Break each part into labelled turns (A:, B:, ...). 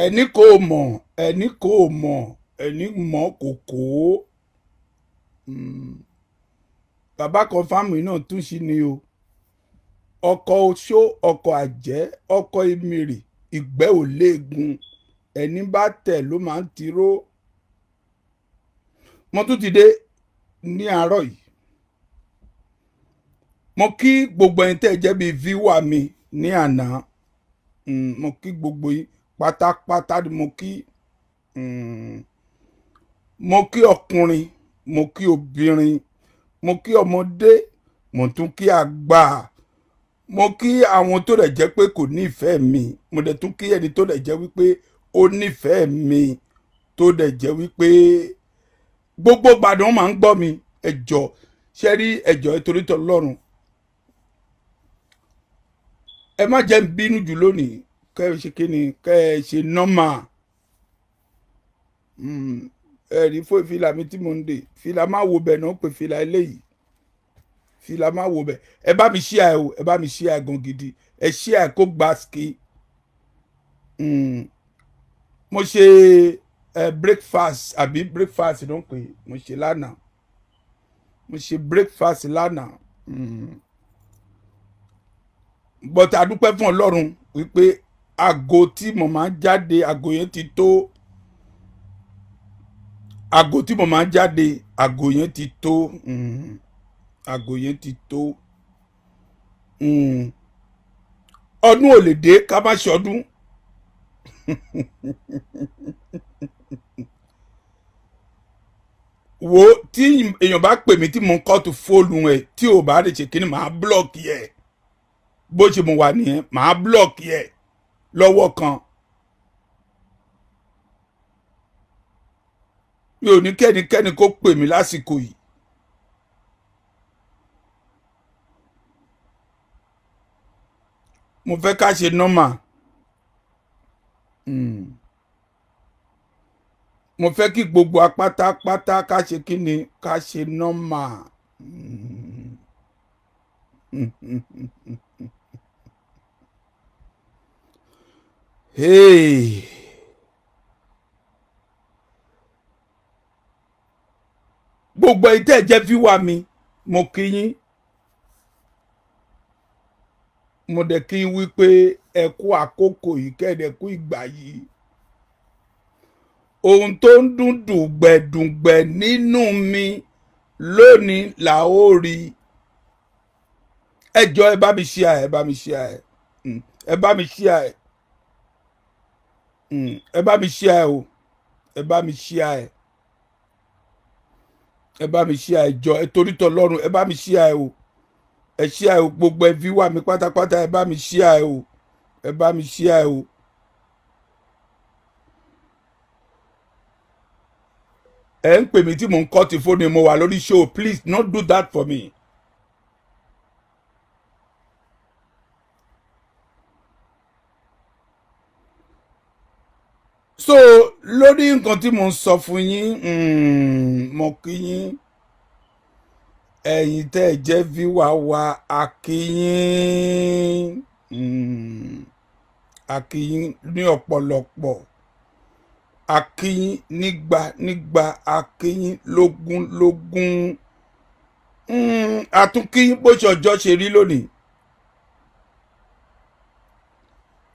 A: ẹni kò mọ̀ ẹni kò mọ̀ ẹni mọ̀ kòkó. Bàbá kan fámìlì náà tún sí ni o. Ọkọ oṣó, ọkọ àjẹ́, ọkọ ìmìrì, ìgbẹ́ ò léegun, ẹni bá tẹ̀ ló máa ń tiró. Mo tún ti dé ní àárọ̀ yìí. Mo kí gbogbo ẹ̀yin tẹ́ jẹ́ bíi fíwà mi ní àná. Mo kí gbogbo yín pátápátá ni mo kí. Mo kí ọkùnrin, mo kí obìnrin, mo kí ọmọdé, mo tún kí àgbà. Mo kí àwọn tó dẹ̀ jẹ́ pé kò nífẹ̀ẹ́ mi, mo dẹ̀ tún kí ẹni tó dẹ̀ jẹ́ wípé ó nífẹ̀ẹ́ mi, tó dẹ̀ jẹ́ wípé gbogbo Ìbàdàn máa ń gbọ́ mi. Ẹjọ́ ṣe rí ẹjọ́ nítorí t'Ọlọ́run. Ẹ má jẹ́ n bínú jù lónìí, kẹ́ ẹ ṣe kíni, kẹ́ ẹ ṣe nọ́mà. Ẹ rí fún ìfìlà mi tí mo ń dè, fìlà má wo bẹ̀ náà pé fìlà eléyìí. Fìlà má wo bẹ̀. Ẹ bá mi share o, ẹ bá mi share gan gidi. Ẹ share kó gbaski. Mo ṣe breakfast àbí breakfast ló ń pè, mo ṣe lánàá. Mo ṣe breakfast lánàá. But a dúpẹ́ fún Ọlọ́run wípé àgò tí mo máa ń jáde, àgò yẹn ti tó. Àgò tí mo máa ń jáde, àgò yẹn ti tó. Àgò yẹn ti tó. Ọdún ò lè dé ká má ṣọdún. Wo tí èèyàn bá pè mí tí mo ń kọ́ tó fóònù ẹ̀ tí ò bá lè ṣe kíni màá blọ́ọ̀kì ẹ̀. Bó ṣe mo wà nìyẹn, màá blọ́ọ̀kì ẹ̀ lọ́wọ́ kan. Mi ò ní kẹ́nikẹ́ni kó pè mí lásìkò yìí. Mo fẹ́ ká ṣe nọ́mà. Mo fẹ́ kí gbogbo apátápátá ká ṣe kíni, ká ṣe nọ́mà. Hey. Gbogbo ẹ̀yin tẹ́ jẹ́ fíwà mi, mo kí yín. Mo dẹ̀ kí n wí pé ẹ kú àkókò yìí, kẹ́ẹ̀dẹ̀ kú ìgbà yìí. Ohun tó ń dùn dùngbẹ̀dùngbẹ̀ nínú mi lónìí là ó rí. Ẹ jọ̀ọ́ ẹ bá mi share, ẹ bá mi share. Ẹ bá mi share. Ẹ bá mi share o. Ẹ bá mi share. Ẹ bá mi share ẹ jọ̀ọ́, ẹ torí t'Ọlọ́run, ẹ bá mi share o. Ẹ share o, gbogbo ẹ fíwà mi pátápátá, ẹ bá mi share o. Ẹ bá mi share o. Ẹ ń pè mí tí mò ń kọ́ ti fóònù, mo wà lórí show, please don't do that for me. So lórí nǹkan tí mo ń sọ fún yín, mo kí yín. Ẹ̀yin tẹ́ jẹ́ fíwà wa, a kí yín. A kí yín ní ọ̀pọ̀lọpọ̀. A kí yín nígbà, a kí yín lógún. A tún kí yín bó ṣe ọjọ́ ṣe rí lónìí.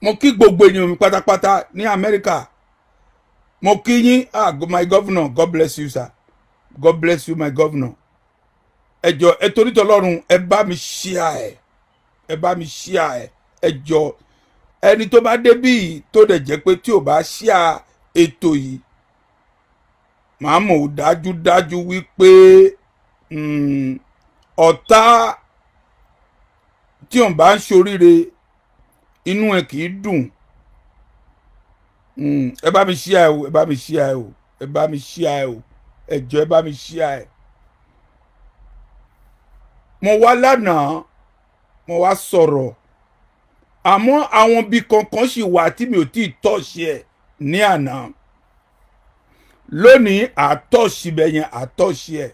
A: Mo kí gbogbo ènìyàn mi pátápátá ní Amẹ́ríkà. Mo kí yín, my governor, God bless you, sir. God bless you, my governor. Ẹ jọ̀ọ́ ẹ torí t'Ọlọ́run, ẹ bá mi share ẹ̀. Ẹ bá mi share ẹ̀. Ẹ jọ̀ọ́ ẹni tó bá débí tó dẹ̀ jẹ́ pé tí ò bá share ètò yìí, màá mọ̀ dájúdájú wípé ọ̀tá tí òun bá ń ṣoríire inú ẹ kì í dùn. Ẹ bá mi share o, ẹ bá mi share o, ẹ bá mi share o. Ẹ jọ̀ọ́ ẹ bá mi share ẹ̀. Mo wá lánàá, mo wá sọ̀rọ̀. Àmọ́ àwọn bí kankan sì wà tí mi ò tí ì tọ́ṣì ẹ̀ ní àná. Lónìí àtọ́ṣì bẹ̀ yẹn, àtọ́ṣì ẹ̀.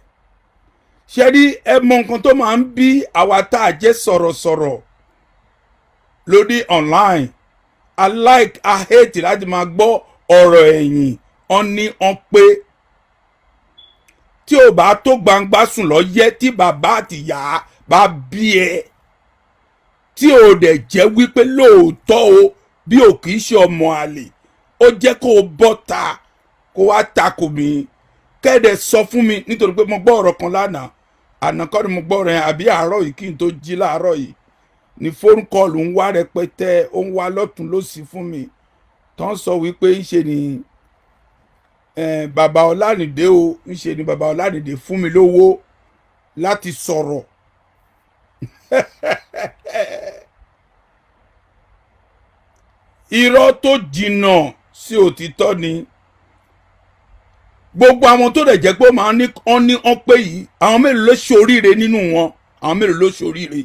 A: Ṣé rí ẹ mọ nǹkan tó máa ń bí àwa tá a jẹ́ sọ̀rọ̀sọ̀rọ̀ lórí online. I like I hate láti máa gbọ́ ọ̀rọ̀ ẹ̀yìn ọ̀ní ọ̀pẹ tí ò bá tó gbangba sùn lọ yẹ tí bàbá àtìyá bá bí ẹ tí ò dẹ̀ jẹ́ wípé lóòótọ́ o bí ò kì í ṣe ọmọ àlè ó jẹ́ kó o bọ́ta kó wá takò mí kẹ́ẹ̀dẹ̀ sọ fún mi nítorí pé mo gbọ́ ọ̀rọ̀ kan lánàá àná kọ́ ni mo gbọ́ ọ̀rọ̀ yẹn àbí àárọ̀ yìí kí n tó jí láàárọ̀ yìí ní phone call ń wá rẹpẹtẹ ó ń wá lọ́tún lósì fún mi tó ń sọ wípé ń ṣe ni bàbá Ọlánìdé o ń ṣe ni bàbá Ọlánìdé fún mi lówó láti sọ̀rọ̀ irọ́ tó jìnnà sí òtítọ́ ni gbogbo àwọn tó dẹ̀ jẹ́ pé ó máa ní ọ̀pẹ yìí àwọn mélòó ló ṣoríire nínú wọn àwọn mélòó ló ṣoríire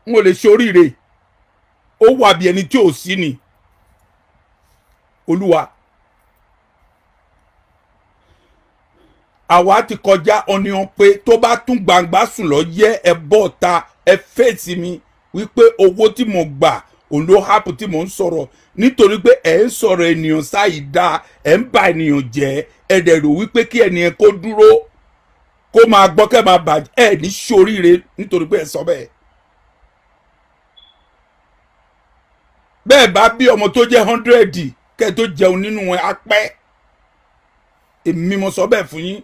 A: n ò lè ṣoríire ó wà bí ẹni tí ò sí ni olúwa àwa ti kọjá ọ̀nìyàn pé tó bá tún gbangba sùn lọ yẹ ẹ bọ́ ta ẹ fèsì mi wípé owó tí mo gbà òun ló hápù tí mò ń sọ̀rọ̀ nítorí pé ẹ̀ ń sọ̀rọ̀ ènìyàn sáì dáa ẹ̀ ń bà ènìyàn jẹ́ ẹ̀ dẹ̀ rò wípé kí ẹnìyẹn kó dúró kó máa gbọ́ kẹ́ máa bàjẹ́ ẹ̀ ní ṣoríire nítorí pé ẹ̀ sọ bẹ́ẹ̀. bẹ́ẹ̀ bá bí ọmọ tó jẹ́ 100 kẹ́ tó jẹun nínú wọn á pẹ́ èmi mo sọ bẹ́ẹ̀ fún yín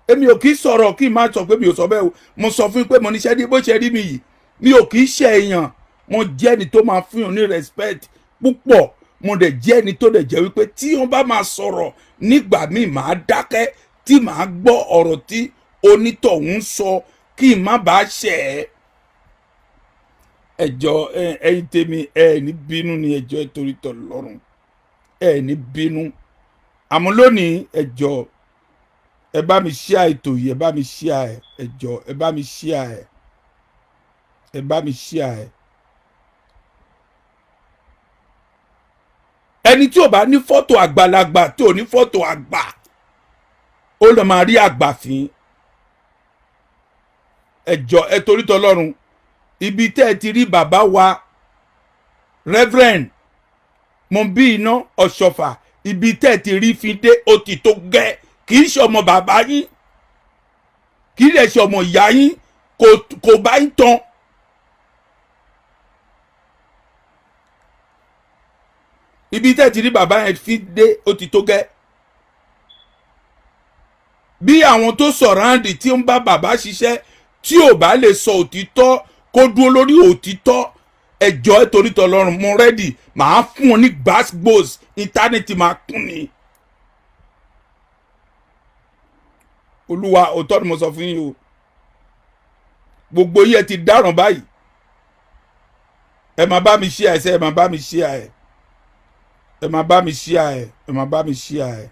A: èmi ò kì í sọ̀rọ̀ kí n má sọ pé mi ò sọ bẹ́ẹ̀ o mo sọ fún yín pé mo níṣẹ́ ní bó ṣe rí mi yìí mi ò kì í ṣe èèyàn mo jẹ́ ẹni tó máa fún yàn ní respect púpọ̀ mo dẹ̀ jẹ́ ẹni tó dẹ̀ jẹ́ wípé tí wọ́n bá máa sọ̀rọ̀ nígbà míì máa dákẹ́ tí màá gbọ́ ọ̀rọ̀ tí onítọ̀hún sọ kí n má bàa ṣẹ̀ ẹ́ ẹjọ́ ẹ̀yin tèmi ẹ ní bínú ni ẹjọ́ ẹ torí tọ́ lọ́rùn ẹ ní bínú àmọ́ lónìí ẹjọ́ ẹ bá mi share ètò yìí ẹ bá mi share ẹ ẹjọ́ ẹ bá mi share ẹ bá mi share ẹ. ẹni tí ò bá ní fọ́tò àgbàlagbà tí ò ní fọ́tò àgbà ó lọ máa rí àgbà fín ẹjọ́ ẹ torí tọ́ lọ́rùn ibi tẹ́ ẹ ti rí bàbá wa reverend Mobí-iná Ọ̀ṣọ́fà ibi tẹ́ ẹ ti rí fi dé ó ti tó gẹ́ kì í ṣe ọmọ bàbá yín kì í lè ṣe ọmọ ìyá yín kò bá ń tán ibi tẹ́ ẹ ti rí bàbá yẹn fi dé ó ti tó gẹ́ bí àwọn tó sọ̀ráǹdì tí ń bá bàbá ṣiṣẹ́ tí ò bá lè sọ òtítọ́ kó dúró lórí òtítọ́ ẹjọ́ ẹ torí tọlọ́run mo rẹ́dì màá fún ọ ní gbàgbós íńtánẹ́ẹ̀tì máa kún ni. olúwa òótọ́ ni mo sọ fún yín o gbogbo yẹ ti dáràn báyìí ẹ máa bá mi share ẹ máa bá mi share ẹ máa bá mi share ẹ máa bá mi share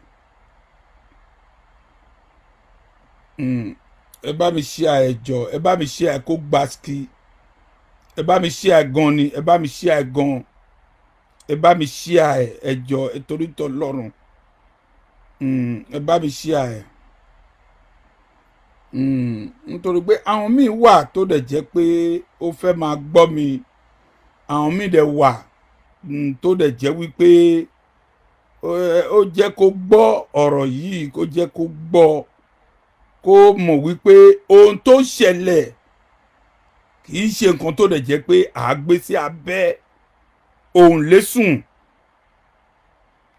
A: ẹ bá mi share ẹjọ́ ẹ bá mi share kó gbàsíkì ẹ bá mi share gan ni ẹ bá mi share gan ẹ bá mi share ẹjọ́ ẹ torí tọ́ lọ́rùn ẹ bá mi share nítorí pé àwọn míì wà tó dẹ̀ jẹ́ pé ó fẹ́ máa gbọ́ mi àwọn míì dẹ̀ wà tó dẹ̀ jẹ́ wípé ó jẹ́ kó gbọ́ ọ̀rọ̀ yìí kó jẹ́ kó gbọ́ kó mọ̀ wípé ohun tó ṣẹlẹ̀ kì í ṣe nǹkan tó dẹ̀ jẹ́ pé à á gbé sí abẹ́ òun lésùn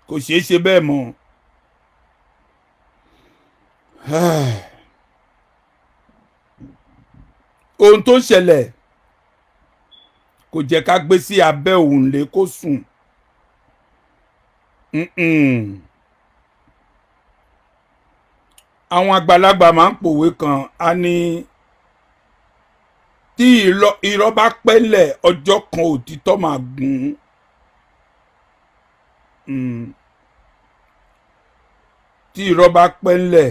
A: kò ṣeé ṣe bẹ́ẹ̀ mọ́. ohun tó ṣẹlẹ̀ kò jẹ́ ká gbé sí abẹ́ òun lé kó sùn. àwọn àgbàlagbà máa ń pòwe kan á ní tí irọ́ bá pẹ́lẹ̀ ọjọ́ kan òtítọ́ máa gùn. tí irọ́ bá pẹ́lẹ̀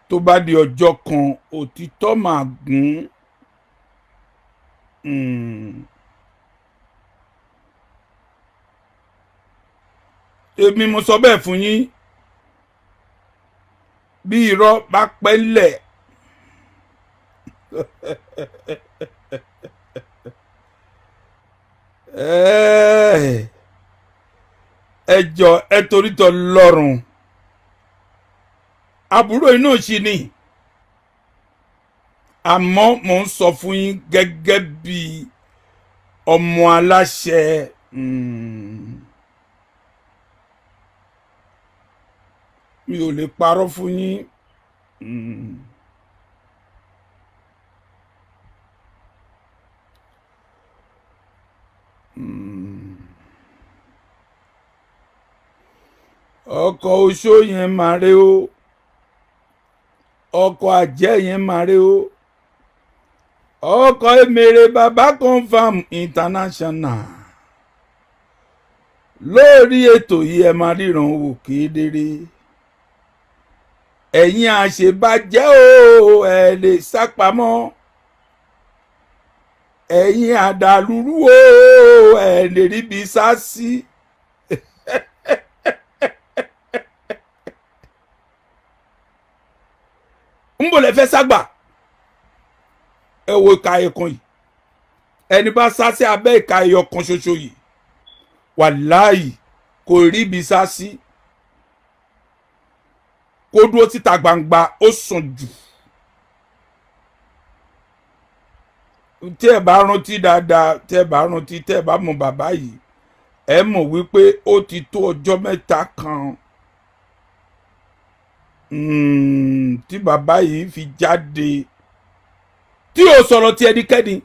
A: tó bá di ọjọ́ kan òtítọ́ máa gùn. èmi mo sọ bẹ́ẹ̀ fún yín bí irọ́ bá pẹ́lẹ̀ ẹ jọ̀ọ́ ẹ torí tọ lọ́rùn àbúrò inú ṣì ni àmọ́ mò ń sọ fún yín gẹ́gẹ́ bí ọmọ aláṣẹ mi ò lè parọ́ fún yín ọkọ̀ oṣó yẹn máa rẹ o ọkọ̀ àjẹ́ yẹn máa rẹ o ọkọ̀ èmèrè bàbá confam international lórí ètò yìí ẹ máa ríran wò kedere ẹ̀yin àṣebàjẹ́ o ẹ lè sápamọ́ ẹ̀yin àdàlúrú o ẹ lè ríbi sá sí. ń bò lè fẹ́ ságbà ẹ wo ìka ẹ̀kan yìí ẹni bá sá sí abẹ́ ìka ẹyọ kan ṣoṣo yìí wàláhì kò rí ibi sá sí kó dúró síta gbangba ó sàn jù tí ẹ bá rántí dáadáa tí ẹ bá rántí tí ẹ bá mọ bàbá yìí ẹ mọ̀ wípé ó ti tó ọjọ́ mẹ́ta kan tí bàbá yìí fi jáde tí ò sọ̀rọ̀ ti ẹnikẹ́ni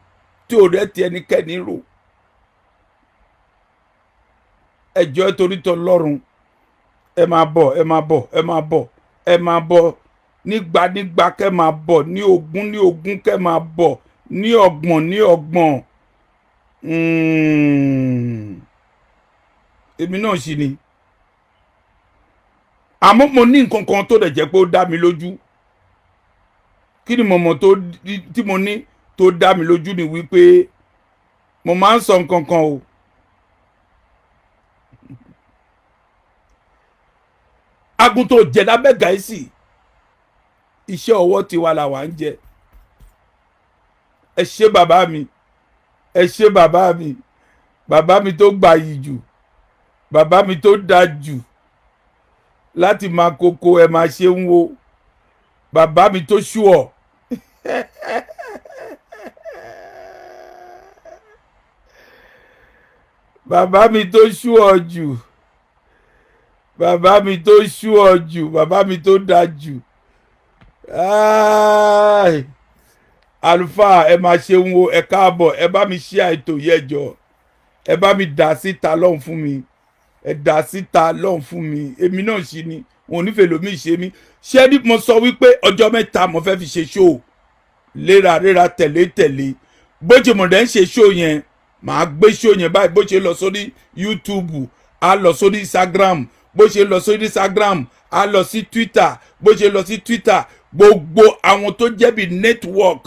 A: tí ò rẹ́ ti ẹnikẹ́ni rò ẹjọ́ torí tọ lọ́rùn ẹ máa bọ̀ ẹ máa bọ̀ ẹ máa bọ̀ ẹ máa bọ̀ nígbà kẹ́ máa bọ̀ ní ogún kẹ́ máa bọ̀ ní ọgbọ̀n èmi náà sì ni àmọ́ mo ní nǹkan kan tó dẹ̀ jẹ́ pé ó dá mi lójú kí ni mo mọ̀ tí mo ní tó dá mi lójú ni wípé mo máa ń sọ nǹkan kan o àgùntàn jẹ lábẹ́ gàísì iṣẹ́ ọwọ́ tiwa là wà ń jẹ ẹ ṣé bàbá mi ẹ ṣé bàbá mi tó gbayì jù bàbá mi tó dáa jù láti máa kókó ẹ máa ṣe ń wo bàbá mi tó ṣùọ bàbá mi tó ṣùọ jù bàbá mi tó ṣùọ jù bàbá mi tó dáa jù àlùfáà ẹ máa ṣe ń wo ẹ káàbọ̀ ẹ bá mi ṣí àìtò yẹjọ ẹ bá mi dà síta lọ́hùn fún mi ẹ dà síta lọ́hùn fún mi èmi náà ṣì ni wọn ò nífẹ̀ẹ́ lómi ṣe mí ṣé ní mo sọ wípé ọjọ́ mẹ́ta mo fẹ́ fi ṣe ṣó léraléra tẹ̀lé bó ṣe mọ̀dẹ́ ń ṣe ṣó yẹn màá gbé ṣó yẹn báyìí bó ṣe lọ sórí YouTube á lọ sórí Instagram bó ṣe lọ sórí Instagram á lọ sí Twitter bó ṣe lọ sí Twitter gbogbo àwọn tó jẹ́ bí network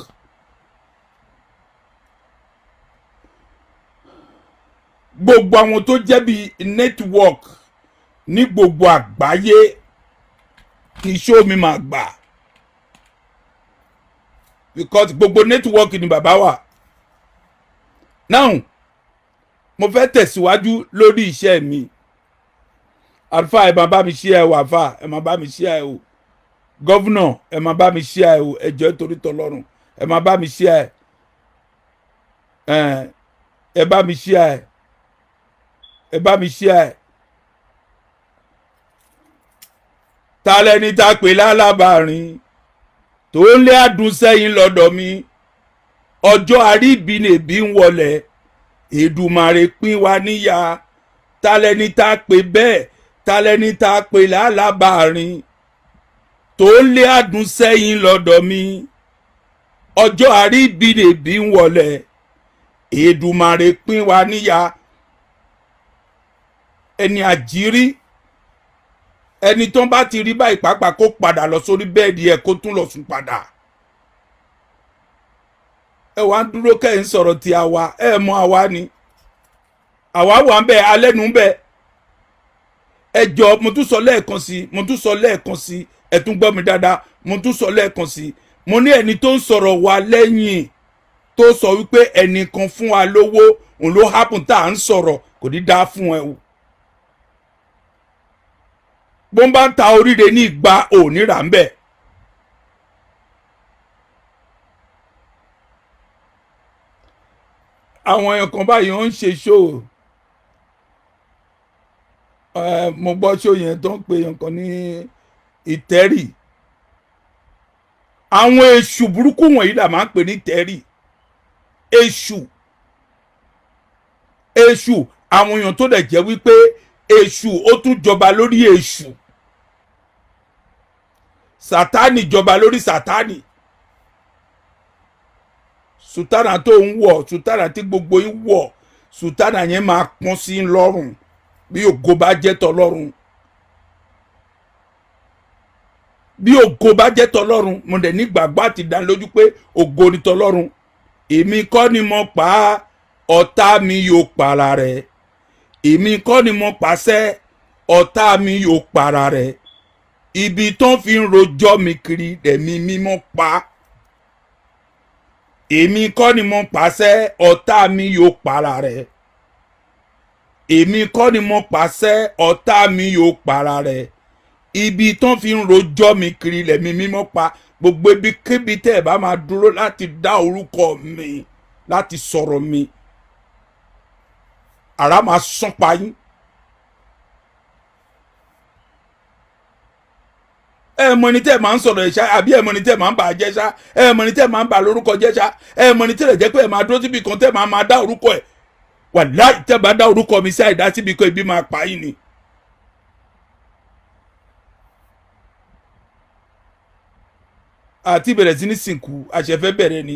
A: gbogbo àwọn tó jẹ́ bí network ní gbogbo àgbáyé kì í ṣó mi máa gbà because gbogbo network ni bàbá wà now mo fẹ́ tẹ̀síwájú lórí iṣẹ́ mi alfa ẹ máa bá mi ṣí ẹ o alfa ẹ máa bá mi ṣí ẹ o gọ́vnà ẹ máa bá mi ṣí ẹ o ẹjọ́ torí tọlọ́run ẹ máa bá mi ṣí ẹ ẹ bá mi ṣí ẹ ẹ bá mi ṣí ẹ ta lẹni tá pè lálábàárín tó ń lé àdùn sẹ́yìn lọ́dọ̀ mi ọjọ́ àríbìnèbí ń wọlé Èdùmàrè pín wa níyà ta lẹni tá pè bẹ́ẹ̀ ta lẹni tá pè lálábàárín tó ń lé àdùn sẹ́yìn lọ́dọ̀ mi ọjọ́ àríbìnèbí ń wọlé Èdùmàrè pín wa níyà ẹni àjírí ẹni tó bá ti rí báyìí pàápàá kó padà lọ sórí bẹ́ẹ̀dì ẹ̀ kó tún lọ sùn padà ẹ wá ń dúró kẹ́ ẹ̀ ń sọ̀rọ̀ ti àwa ẹ mọ àwa ni àwa wà ń bẹ alẹ́nu ń bẹ ẹ jọ mo tún sọ lẹ́ẹ̀kan sí ẹ tún gbọ́ mi dáadáa mo tún sọ lẹ́ẹ̀kan sí mo ní ẹni tó ń sọ̀rọ̀ wa lẹ́yìn tó sọ wípé ẹnìkan fún wa lówó òun ló happen tá à ń sọ̀rọ̀ kò ní dáa fún ẹ o. bó ń bá ń ta oríire ní igba òní rà ń bẹ̀. àwọn èèyàn kan báyìí wọ́n ń ṣe ṣóò mo gbọ́ ṣó yẹn tó ń pe èèyàn kan ní ìtẹ́rì. àwọn èṣù burúkú wọ̀nyí là máa ń pè ní ìtẹ́rì. èṣù àwọn èèyàn tó dẹ̀ jẹ́ wípé èṣù ó tún jọba lórí èṣù. sátánì jọba lórí sátánì. sùtánà tó ń wọ̀ sùtánà tí gbogbo yín wọ̀ sùtánà yẹn máa pọ́n sí lọ́rùn bí ògo bá jẹ́ tọlọ́run. bí ògo bá jẹ́ tọlọ́run mo dẹ̀ nígbàgbọ́ àti ìdánilójú pé ògo ni tọlọ́run. èmi kọ́ ni mo pa ọ̀tá mi yóò para rẹ̀. èmi kọ́ ni mo pàṣẹ ọ̀tá mi yóò para rẹ̀. ibi tó ń fi ń rojọ́ mi kiri ẹ̀mí mímọ́ pa. èmi kọ́ ni mo pàṣẹ ọ̀tá mi yóò para rẹ̀. èmi kọ́ ni mo pàṣẹ ọ̀tá mi yóò para rẹ̀. ibi tó ń fi ń rojọ́ mi kiri ẹ̀mí mímọ́ pa. gbogbo ibikíbi tẹ́ ẹ bá máa dúró láti dá orúkọ mi láti sọ̀rọ̀ mi ara máa sán pa yín. ẹ mọ ní tẹ́ máa ń sọ̀rọ̀ ẹ̀ṣá àbí ẹ mọ ní tẹ́ máa ń bà á jẹ́ ṣá ẹ mọ ní tẹ́ máa ń bà lórúkọ jẹ́ ṣá ẹ mọ ní tẹ́ lè jẹ́ pé ẹ máa dúró síbi kan tẹ́ máa dá orúkọ ẹ̀ wàláì tẹ́ bá dá orúkọ mi sí àìdá síbi kan ibi máa pa yín ni. àti bẹ̀rẹ̀ sí ní sìnkú àṣẹfẹ́ bẹ̀rẹ̀ ni.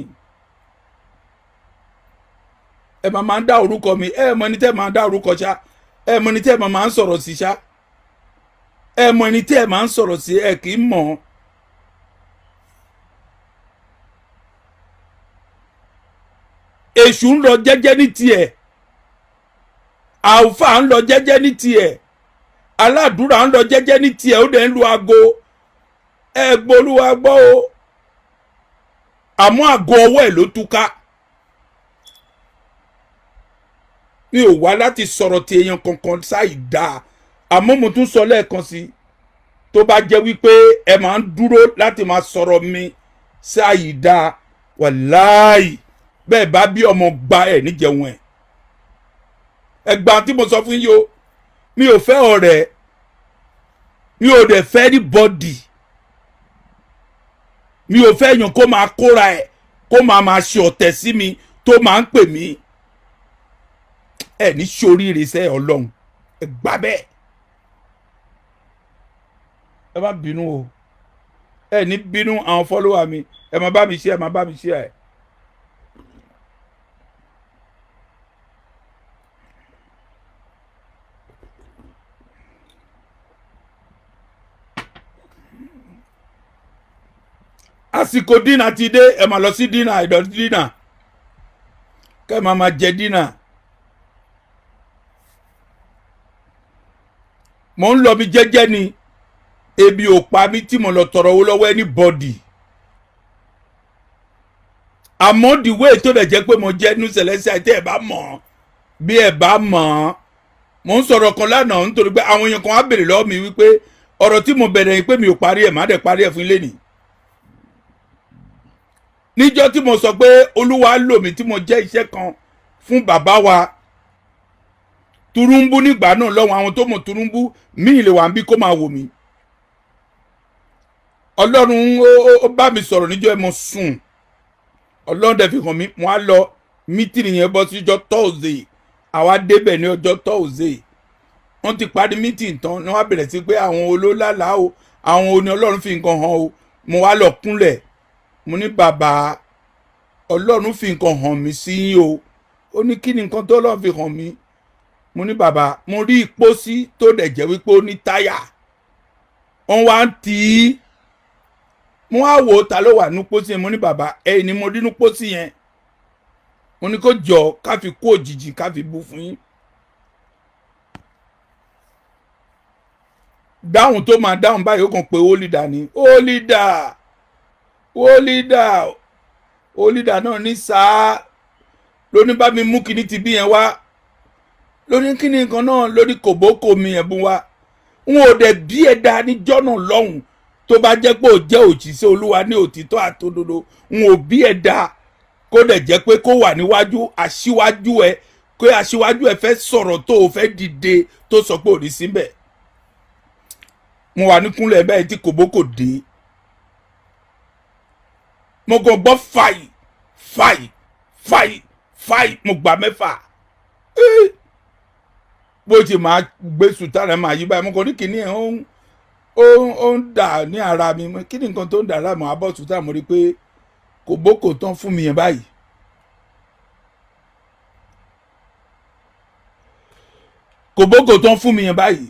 A: ẹ máa ń dá orúkọ mi ẹ mọ ní tẹ́ máa dá orúkọ ṣá ẹ mọ ní tẹ́ máa ń sọ̀rọ̀ sí ṣá ẹ mọ ẹni tí ẹ máa ń sọ̀rọ̀ sí ẹ kì í mọ̀. èṣù ń lọ jẹ́jẹ́ ní tiẹ̀ àwùfà ń lọ jẹ́jẹ́ ní tiẹ̀ aládùúrà ń lọ jẹ́jẹ́ ní tiẹ̀ ó dẹ̀ ń lu aago ẹ gbólúwa gbọ́ o àmọ́ àgọ́ ọwọ́ ẹ̀ ló túká. mi ò wá láti sọ̀rọ̀ tí èèyàn kankan ṣáì dáa àmọ́ mo tún sọ lẹ́ẹ̀kan sí tó bá jẹ́ wípé ẹ máa ń dúró láti máa sọ̀rọ̀ mi ṣáì dáa wàláì bẹ́ẹ̀ bá bí ọmọ gba ẹ̀ níjẹun ẹ̀. ẹgbàá tí mo sọ fún yín o mi ò fẹ́ ọ̀rẹ́ mi ò dẹ̀ fẹ́ ní bọ́dì mi ò fẹ́ yàn kó máa kóra ẹ̀ kó máa ṣe ọ̀tẹ̀ sí mi tó máa ń pè mí ẹ̀ ní ṣoríire sẹ́ ọlọ́run ẹ gbà bẹ́ẹ̀. ẹ má bínú o ẹ ní bínú àwọn fọ́lọ́wà mi ẹ má bá mi ṣe ẹ má bá mi ṣe ẹ. àsìkò dínà ti dé ẹ má lọ sí dínà ìdọ̀tí dínà kẹ́ ẹ má jẹ dínà. mo ń lọ bí jẹ́jẹ́ ni ebi ò pa mí tí mo lọ tọrọ owó lọ́wọ́ anybody. àmọ́ the way tó lè jẹ́ pé mo jẹ́ ní Celestial tí ẹ bá mọ̀ bí ẹ bá mọ̀ mo ń sọ̀rọ̀ kan lánàá nítorí pé àwọn èèyàn kan á béèrè lọ́wọ́ mi wípé ọ̀rọ̀ tí mo bẹ̀rẹ̀ yìí pé mi ò parí ẹ̀ má dẹ̀ parí ẹ̀ fún ilé nì. níjọ́ tí mo sọ pé Olúwa lò mí tí mo jẹ́ iṣẹ́ kan fún bàbá wa Turumbu nígbà náà lọ́wọ́ àwọn tó mọ̀ Turumbu mí ìlè wà ń bí kó máa wò mí. Ọlọ́run ó bá mi sọ̀rọ̀ níjọ́ ẹ mo sùn Ọlọ́run dẹ̀ fi hàn mí mo á lọ mítìnì yẹn bọ́ síjọ́ Thursday àwa débẹ̀ ní ọjọ́ Thursday wọ́n ti parí mítìnì tán ni wọ́n á bẹ̀rẹ̀ sí pé àwọn olólàlá o àwọn oní Ọlọ́run fi nǹkan hàn o mo wá lọ kúnlẹ̀ mo ní bàbá Ọlọ́run fi nǹkan hàn mí sí yín o ó ní kí ni nǹkan tó Ọlọ́run fi hàn mí mo ní bàbá mo rí ìpósí tó dẹ̀ jẹ́ wípé ó ní táyà wọ́n wá ń tì í mo wá wò ó ta ló wà ní pósí yẹn mo ní bàbá ẹ̀yin ni mo rí ní pósí yẹn mo ní kó jọ ká fi kó òjijì ká fi bú fún yín. dáhùn tó máa dáhùn báyìí ó kàn pé ó lídà ni ó lídà ó leader náà ní sáà lóní bá mi mú kíní ti bí yẹn wá lóní kíní kan náà lóní kòbókò mi yẹn bú wá n ò dẹ̀ bí ẹ̀dá níjọ́ náà lọ́hùn tó bá jẹ́ pé ò jẹ́ òjíṣẹ́ Olúwa ní òtítọ́ àtòdodo n ò bí ẹ̀dá kó dẹ̀ jẹ́ pé kó wà níwájú aṣíwájú ẹ pé aṣíwájú ẹ fẹ́ sọ̀rọ̀ tó o fẹ́ dìde tó sọ pé ò ní síbẹ̀ mo wà níkúnlẹ̀ bẹ́ẹ̀ tí kòbókò dé mo kàn gbọ́ fàì mo gbà mẹ́fà bó ti máa gbé sùtánà máa yí báyìí mo kàn ní kíní ẹ̀ ó ń dà ní ara mi kí ni nǹkan tó ń dà láàmú abọ́ sùtánà mo rí pé kòbókò tán fún mi yẹn báyìí kòbókò tán fún mi yẹn báyìí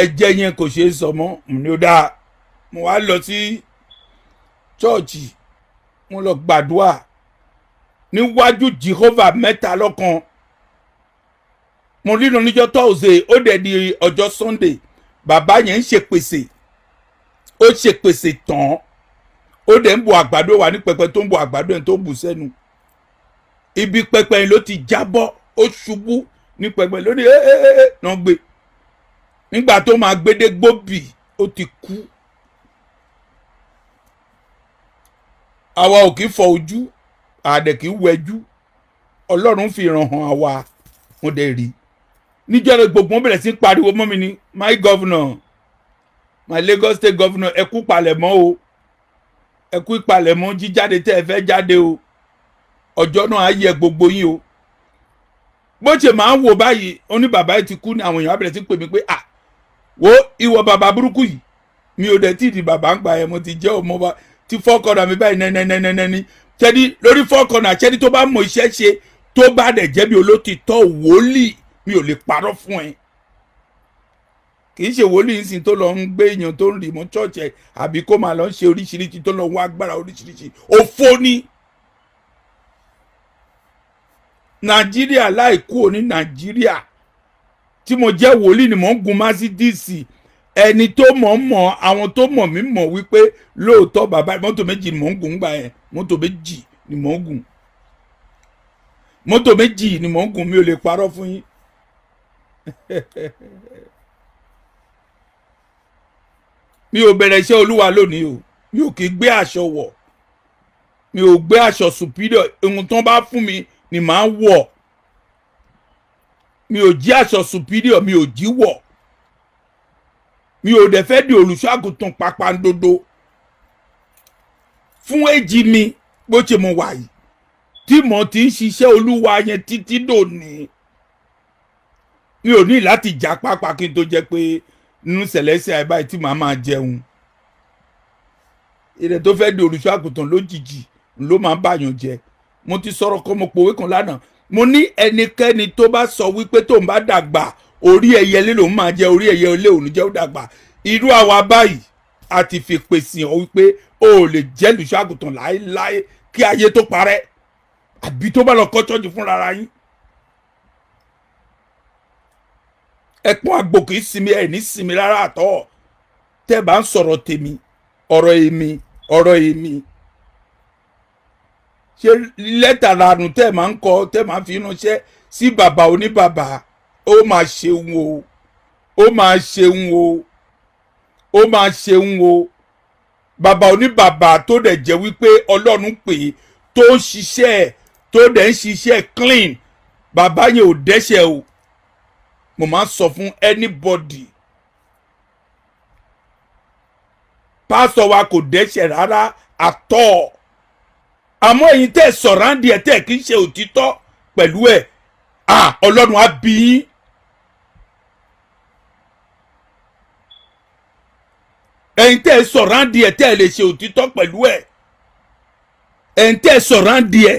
A: ẹ̀jẹ̀ yẹn kò ṣeé sọ mọ́ ní ó dáa mo wá lọ sí chọ́ọ̀chì mo lọ gbàdúrà níwájú Jehovah mẹ́ta lọ́kan mo ríran níjọ́ Thursday ó dẹ̀ di ọjọ́ Sunday bàbá yẹn ń ṣèpèsè ó ṣèpèsè tán ó dẹ̀ ń bu àgbàdo wà ní pẹpẹ tó ń bu àgbàdo yẹn tó ń bu sẹ́nu ibi pẹpẹ yẹn ló ti jábọ́ ó ṣubú ní pẹpẹ lórí náà gbé nígbà tó máa gbédé gbóbì ó ti kú àwa ò kì í fọ ojú àdẹ̀ kì í wẹjú Ọlọ́run fi ràn hàn àwa mo dẹ̀ rí níjọ́ rẹ̀ gbogbo wọn bẹ̀rẹ̀ sí pariwo mọ́ mi ní my governor my Lagos state governor ẹ kú palẹ̀mọ́ o ẹ kú ìpalẹ̀mọ́ jíjáde tẹ́ ẹ fẹ́ jáde o ọjọ́ náà á yẹ gbogbo yín o bó ṣe máa ń wò báyìí ó ní bàbá yìí ti kú ní àwọn èèyàn abẹ̀rẹ̀ sí pè mí pé wo ìwọ bàbá burúkú yìí mi ò dẹ̀ tí ì di bàbá ń gbà yẹn mo ti jẹ́ ọmọ bá ti fọ́kọ̀nà mi báyìí nẹ́nẹ́nẹ́nẹ́ni ṣẹ́ni lórí fọ́kọ̀nà ṣẹ́ni tó bá mọ iṣẹ́ ṣe tó bá dẹ̀ jẹ́ bí olótìtọ́ wòlíì mi ò lè parọ́ fún ẹ kì í ṣe wòlíì nsìn tó lọ ń gbé èèyàn tó ń rì mọ́ chọ́ọ̀chì ẹ̀ àbí kó máa lọ ń ṣe oríṣiríṣi tó lọ ń wá agbára oríṣiríṣi òfò ni Nàìjíríà láìkú òní Nàìjíríà tí mo jẹ́ wòlíì ni mò ń gun Mercedes ẹni tó mọ̀ àwọn tó mọ̀ mí mọ̀ wípé lóòótọ́ bàbá mọ́tò méjì ni mò ń gùn gbà yẹn mọ́tò méjì ni mò ń gùn mọ́tò méjì ni mò ń gùn mi ò lè parọ́ fún yín mi ò bẹ̀rẹ̀ iṣẹ́ Olúwa lónìí o mi ò kì í gbé aṣọ wọ̀ mi ò gbé aṣọ superior ohun tó bá fún mi ni màá wọ̀ mi ò jí aṣọ superior mi ò jí wọ̀ mi ò dẹ̀ fẹ́ di olùṣọ́àgùntàn pàpàǹdodo fún èjì mi bó ṣe mo wà yìí tí mo ti ń ṣiṣẹ́ Olúwa yẹn títí dòní mi ò ní láti jà pápá kí n tó jẹ́ pé nínú sẹ̀lẹ́sẹ̀ àìbáyìí tí màá máa jẹun èrè tó fẹ́ di olùṣọ́àgùntàn lójijì ló máa ń bàyàn jẹ mo ti sọ̀rọ̀ kọ́ mo pòwe kan lánàá mo ní ẹnikẹ́ni tó bá sọ wípé tóun bá dàgbà orí ẹyẹlé lòun máa jẹ orí ẹyẹlé òun jẹ́ ó dàgbà irú àwa báyìí a ti fi pèsè ọ wípé o ò lè jẹ́ olùṣọ́àgùntàn láéláé kí ayé tó parẹ́ àbí tó bá lọ kọ́ ṣọ́ọ̀ṣì fúnra yín ẹ̀pọ̀n àgbò kì í sinmi ẹ̀ ní sinmi rárá àtọ́ tẹ́ bá ń sọ̀rọ̀ tèmi ọ̀rọ̀ èmi ṣé lẹ́tà lànà tẹ́ máa ń kọ tẹ́ máa fi ránṣẹ́ sí bàbá oníbàbá ó máa ṣeun o ó máa ṣeun o ó máa ṣeun o bàbá oníbàbá tó dẹ̀ jẹ́ wípé Ọlọ́run pè é tó ń ṣiṣẹ́ tó dẹ̀ ń ṣiṣẹ́ clean bàbá yẹn ò dẹ́ṣẹ̀ o mo máa ń sọ fún anybody pásítọ̀ wa kò dẹ́ṣẹ̀ rárá àtọ́ àmọ́ ẹ̀yin tẹ́ sọ̀ráǹdì ẹ̀ tẹ́ kì í ṣe òtítọ́ pẹ̀lú ẹ̀ Ọlọ́run á bí yín ẹ̀yin tẹ́ sọ̀ráǹdì ẹ̀ tẹ́ lè ṣe òtítọ́ pẹ̀lú ẹ̀ ẹ̀yin tẹ́ sọ̀ráǹdì ẹ̀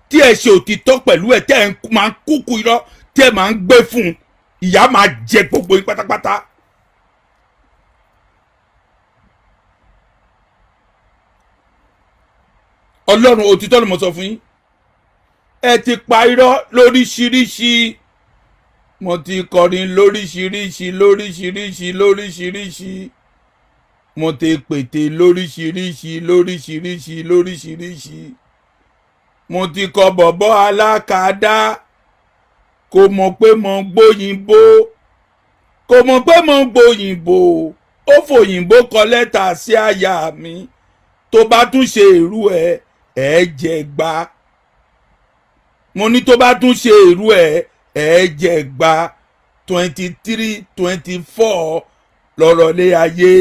A: tí ẹ ṣe òtítọ́ pẹ̀lú ẹ̀ tẹ́ máa ń kúkú irọ́ tẹ́ máa ń gbé fún un ìyá máa jẹ gbogbo yín pátápátá. Ọlọ́run òtítọ́ ni mo sọ fún yín ẹ ti pa irọ́ lóríṣiríṣi mo ti kọrin lóríṣiríṣi mo ti pète lóríṣiríṣi mo ti kọ bọ̀bọ́ alákàdá kò mọ̀ pé mo gbóyìnbó ó fòyìnbó kọ lẹ́tà sí àyà mi tó bá tún ṣe irú ẹ̀ jẹ gbá mo ní tó bá tún ṣe irú ẹ̀ jẹ gbá 23-24 lọ́rọ̀ lé ayé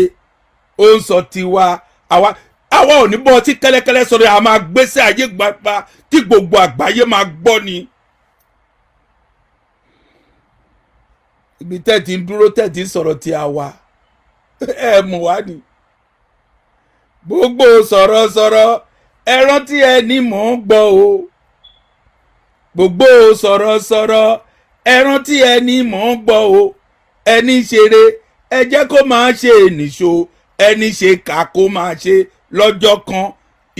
A: ó ń sọ tiwa àwa ò ní bọ́ tí kẹ́lẹ́kẹ́lẹ́ sọ̀rọ̀ a máa gbéṣẹ́ ayé gbapá tí gbogbo àgbáyé máa gbọ́ ni. ibi tẹ́tí ń dúró tẹ́tí ń sọ̀rọ̀ tí a wà ẹ mú wá ni. gbogbo sọ̀rọ̀sọ̀rọ̀ ẹ rántí ẹni mò ń gbọ́ o. gbogbo sọ̀rọ̀sọ̀rọ̀ ẹ rántí ẹni mò ń gbọ́ o. ẹni ṣeré ẹ jẹ́ kó máa ṣe nìṣó ẹni ṣe kà kó máa ṣe lọ́jọ́ kan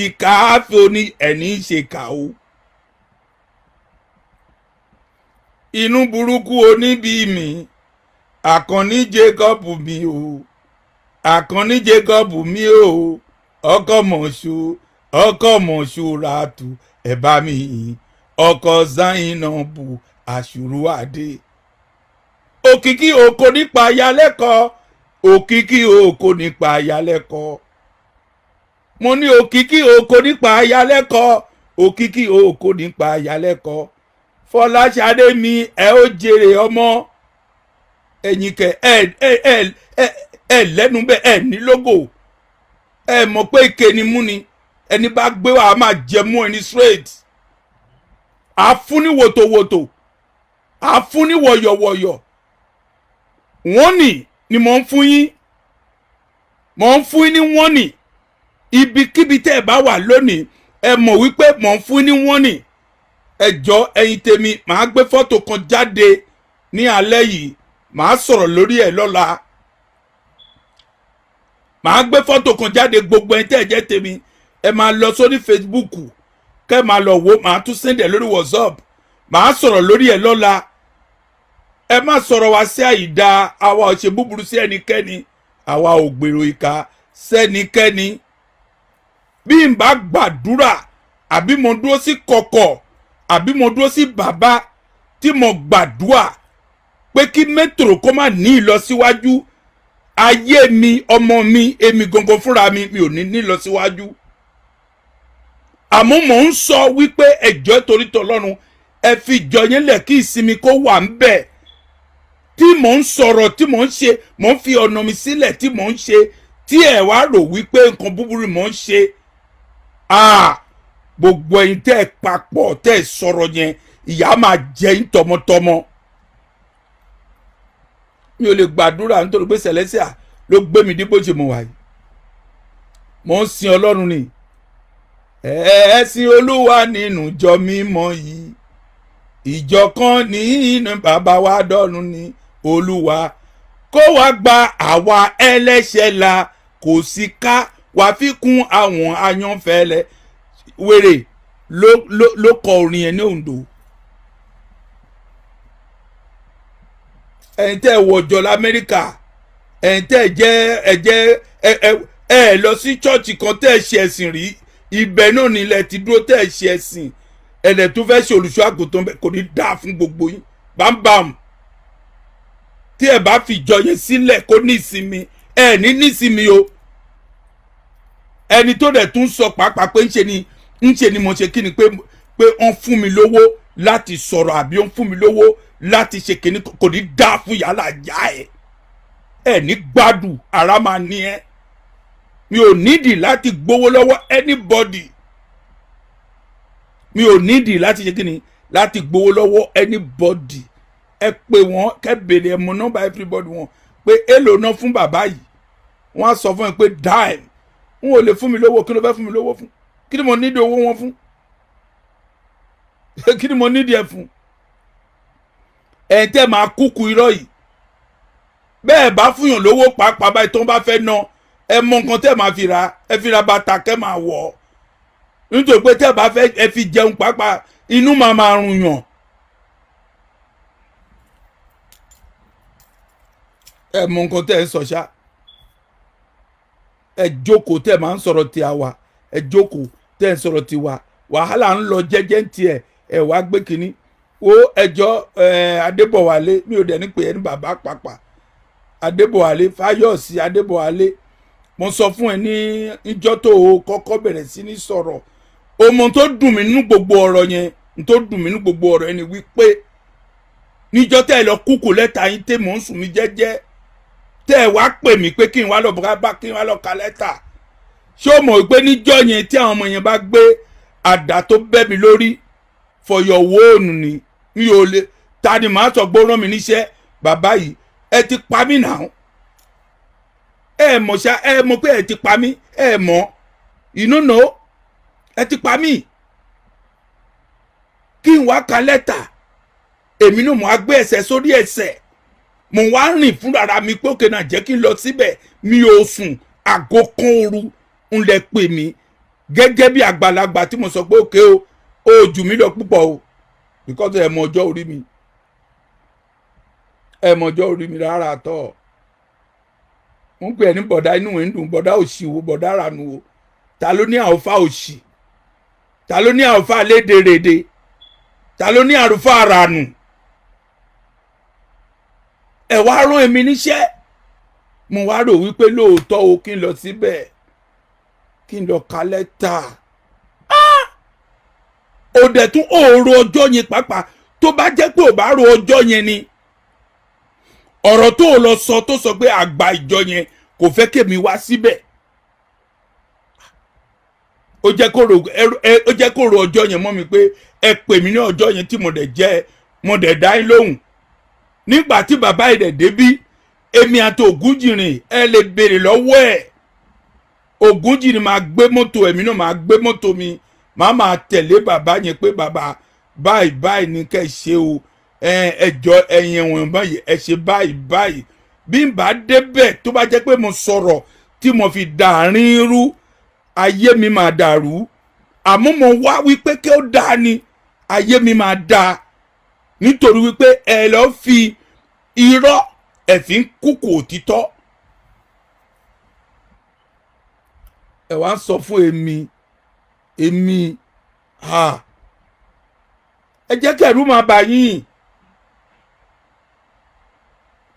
A: ìkà àfi oní ẹni ṣe kà o. inú burúkú oníbí mi àkànní Jacob mi o àkànní Jacob mi o ọkọ mọ̀ṣú ràtù ẹ̀bá mi ọkọ Zainabu àṣùrù àdé. òkìkí òkò nípa ayálẹ́kọ̀ọ́ òkìkí òkò nípa ayálẹ́kọ̀ọ́ mo ní òkìkí òkò nípa ayálẹ́kọ̀ọ́ òkìkí òkò nípa ayálẹ́kọ̀ọ́ Fọláṣadé mi ẹ ó jèrè ọmọ ẹ̀yin kẹ ẹ lẹ́nu bẹ́ẹ̀ ẹ ní lógò ẹ mọ̀ pé ike ni mú ni ẹni bá gbé wa máa jẹ mú ẹni straight àfúní wòtòwòtò àfúní wọ̀yọ̀wọ̀yọ̀ wọ́n ni mò ń fún yín ní wọ́n ní ibikíbi tẹ́ ẹ bá wà lónìí ẹ mọ̀ wípé mò ń fún yín ní wọ́n ní ẹjọ́ ẹ̀yin tèmi màá gbé fọ́tò kan jáde ní alẹ́ yìí màá sọ̀rọ̀ lórí ẹ̀ lọ́la màá gbé fọ́tò kan jáde gbogbo ẹ̀yin tẹ́ ẹ jẹ́ tèmi ẹ máa lọ sórí Facebook kẹ́ máa lọ wo màá tún sẹ́ndẹ̀ lórí WhatsApp màá sọ̀rọ̀ lórí ẹ̀ lọ́la ẹ má sọ̀rọ̀ wá sí àyídá àwa ò ṣe búburú sí ẹnikẹ́ni àwa ò gbèrò ìkà sẹ́nikẹ́ni bí n bá gbàdúrà àbí mo dúró sí kọ̀kọ̀ àbí mo dúró sí bàbá tí mo gbàdúrà pé kí mẹ́tòrò kó má ní ìlọsíwájú ayé mi ọmọ mi èmi gangan fúnra mi ò ní ìlọsíwájú àmọ́ mò ń sọ wípé ẹjọ́ torí tọlọ́run ẹ fi ìjọ yẹn lẹ̀ kí ìsinmi kó wà ń bẹ̀ tí mò ń sọ̀rọ̀ tí mò ń ṣe mò ń fi ọ̀nà mi sílẹ̀ tí mò ń ṣe tí ẹ wá rò wípé nǹkan búburú mò ń ṣe gbogbo ẹ̀yin tẹ́ ẹ papọ̀ tẹ́ ẹ sọ̀rọ̀ yẹn ìyà máa jẹ yín tọmọtọmọ mi ò lè gbàdúrà nítorí pé Celestia ló gbé mi dípò ṣe mo wà yìí mò ń sin Ọlọ́run ni ẹ̀sìn Olúwa nínú ìjọ mímọ́ yìí ìjọ kan nínú bàbá wa dọ́run ní Olúwa kó wá gba àwa ẹlẹ́ṣẹ̀ là kò sí ká wá fi kún àwọn àyànfẹ́lẹ́ wèrè ló kọ orin yẹn ní Ondo ẹ̀yin tẹ́ ẹ wọ̀jọ̀ l'Amẹ́ríkà ẹ̀yin tẹ́ ẹ jẹ́ ẹ lọ sí chọ́ọ̀chì kan tẹ́ ẹ ṣe ẹ̀sìn rí ibẹ̀ náà nílẹ̀ ti dúró tẹ́ ẹ ṣe ẹ̀sìn ẹ̀lẹ̀ tó fẹ́ ṣe olùṣọ́ àgùntàn kò ní dáa fún gbogbo yín bámbàm tí ẹ bá fi ìjọ yẹn sílẹ̀ kó ní ìsinmi ẹ ní ìsinmi o ẹni tó dẹ̀ tún sọ pàápàá pé ń ṣe ni mo ṣe kí ni pé wọ́n fún mi lówó láti sọ̀rọ̀ àbí wọ́n fún mi lówó láti ṣe kíní kò ní dáa fún yàrá ìyá ẹ ní gbádùn ara máa ní ẹ mi ò nídìí láti gbowó lọ́wọ́ anybody mi ò nídìí láti ṣe kíni láti gbowó lọ́wọ́ anybody ẹ pè wọ́n kẹ́ bèrè ẹ mọ nọ́mbà everybody wọn pé èlò náà fún bàbá yìí wọ́n á sọ fún ẹ pé dime n ò lè fún mi lówó kí ló fẹ́ fún mi lówó fún kí ni mo nídìí owó wọn fún kí ni mo nídìí ẹ fún ẹ̀ tẹ́ máa kúkú irọ́ yìí bẹ́ẹ̀ bá fúnyàn lówó pàápàá báyìí tó ń bá fẹ́ ná ẹ mọ nǹkan tẹ́ máa fi ra ẹ fi ra bàtà kẹ́ máa wọ̀ nítorí pé tẹ́ bá fẹ́ ẹ fi jẹun pàápàá inú máa rùn yàn ẹ mọ nǹkan tẹ́ ẹ sọ ṣá ẹ jókòó tẹ́ máa ń sọ̀rọ̀ ti àwa ẹ jókòó tẹ́ ń sọ̀rọ̀ ti wa wàhálà ń lọ jẹ́jẹ́ ń tiẹ̀ ẹ wá gbé kínní wo ẹjọ́ Adébọ̀wálé mi ò dẹ̀ ní pé ẹni bàbá pàpà Adébọ̀wálé Fáyọ̀sí Adébọ̀wálé mo sọ fún ẹ ní ìjọ́ tó o kọ́kọ́ bẹ̀rẹ̀ sí ní sọ̀rọ̀ ọmọ tó dùn mí nínú gbogbo ọ̀rọ̀ yẹn tó dùn mí nínú gbogbo ọ̀rọ̀ yẹn ni wípé níjọ́ tẹ́ ẹ lọ kúkú lẹ́tà yín tẹ́ mò ń sùn mí jẹ́jẹ́ tẹ́ ẹ wá pè mí pé kí n wá lọ bá kí n wá lọ ka lẹ́tà ṣé o mọ̀ pé níjọ́ yẹn tí àwọn ọmọ yẹn bá gbé àdá tó bẹ́ mi lórí for your own ni mi ò lè ta ni màá sọ gbóràn mi níṣẹ́ bàbá yìí ẹ ti pa mí náà ẹ mọ̀ ṣá ẹ mọ̀ pé ẹ ti pa mí ẹ mọ̀ ìnúnà ẹ ti pa mí kí n wá ka lẹ́tà èmi náà mo á gbé ẹsẹ̀ sórí ẹsẹ̀ mo wá rìn fún ara mi pé òkè náà jẹ́ kí n lọ síbẹ̀ mi ò sùn aago kan òru ń lẹ pè mí gẹ́gẹ́ bí àgbàlagbà tí mo sọ pé òkè o jù mí lọ púpọ̀ o because ẹ mọ ọjọ́ orí mi ẹ mọ ọjọ́ orí mi rárá tọ́ mo ń pè ẹ́ ní bọ̀dá inú mi ń dùn bọ̀dá òṣì wo bọ̀dá rànú o ta ló ní àwòfà òṣì ta ló ní àwòfà lédèrèdè ta ló ní àrùfà rànú ẹ wá rán èmi níṣẹ́ mo wá rò wípé lóòótọ́ o kí n lọ síbẹ̀ kí n lọ ka lẹ́tà ó dẹ̀ tún òòrò ọjọ́ yẹn pàápàá tó bá jẹ́ pé ò bá ro ọjọ́ yẹn ni ọ̀rọ̀ tó lọ sọ tó sọ pé àgbà ìjọ yẹn kò fẹ́ kémi wá síbẹ̀ ó jẹ́ kó ro ọjọ́ yẹn mọ́ mi pé ẹ pè mí ní ọjọ́ yẹn tí mo dẹ̀ dá yín lóhùn nígbà tí bàbá yìí dẹ̀ débí èmi àti Ògúnjìrìn ẹ lè béèrè lọ́wọ́ ẹ̀ Ògúnjìrìn máa gbé mọ́tò èmi náà máa gbé mọ́tò mi máa tẹ̀lé bàbá yẹn pé bàbá báyìí ní kẹ́ ẹ ṣe o ẹjọ́ ẹ̀yìn ẹ̀wọ̀n báyìí ẹ ṣe báyìí bí n bá débẹ̀ tó bá jẹ́ pé mo sọ̀rọ̀ tí mo fi dàárín rú ayé mi máa dàrú àmọ́ mo wá wípé kí ó dáa ni ayé mi máa dáa nítorí wípé ẹ lọ fi irọ́ ẹ̀fín kúkú òtítọ́ ẹ wá ń sọ fún èmi ẹ jẹ́ kí ẹ̀rù máa bà yín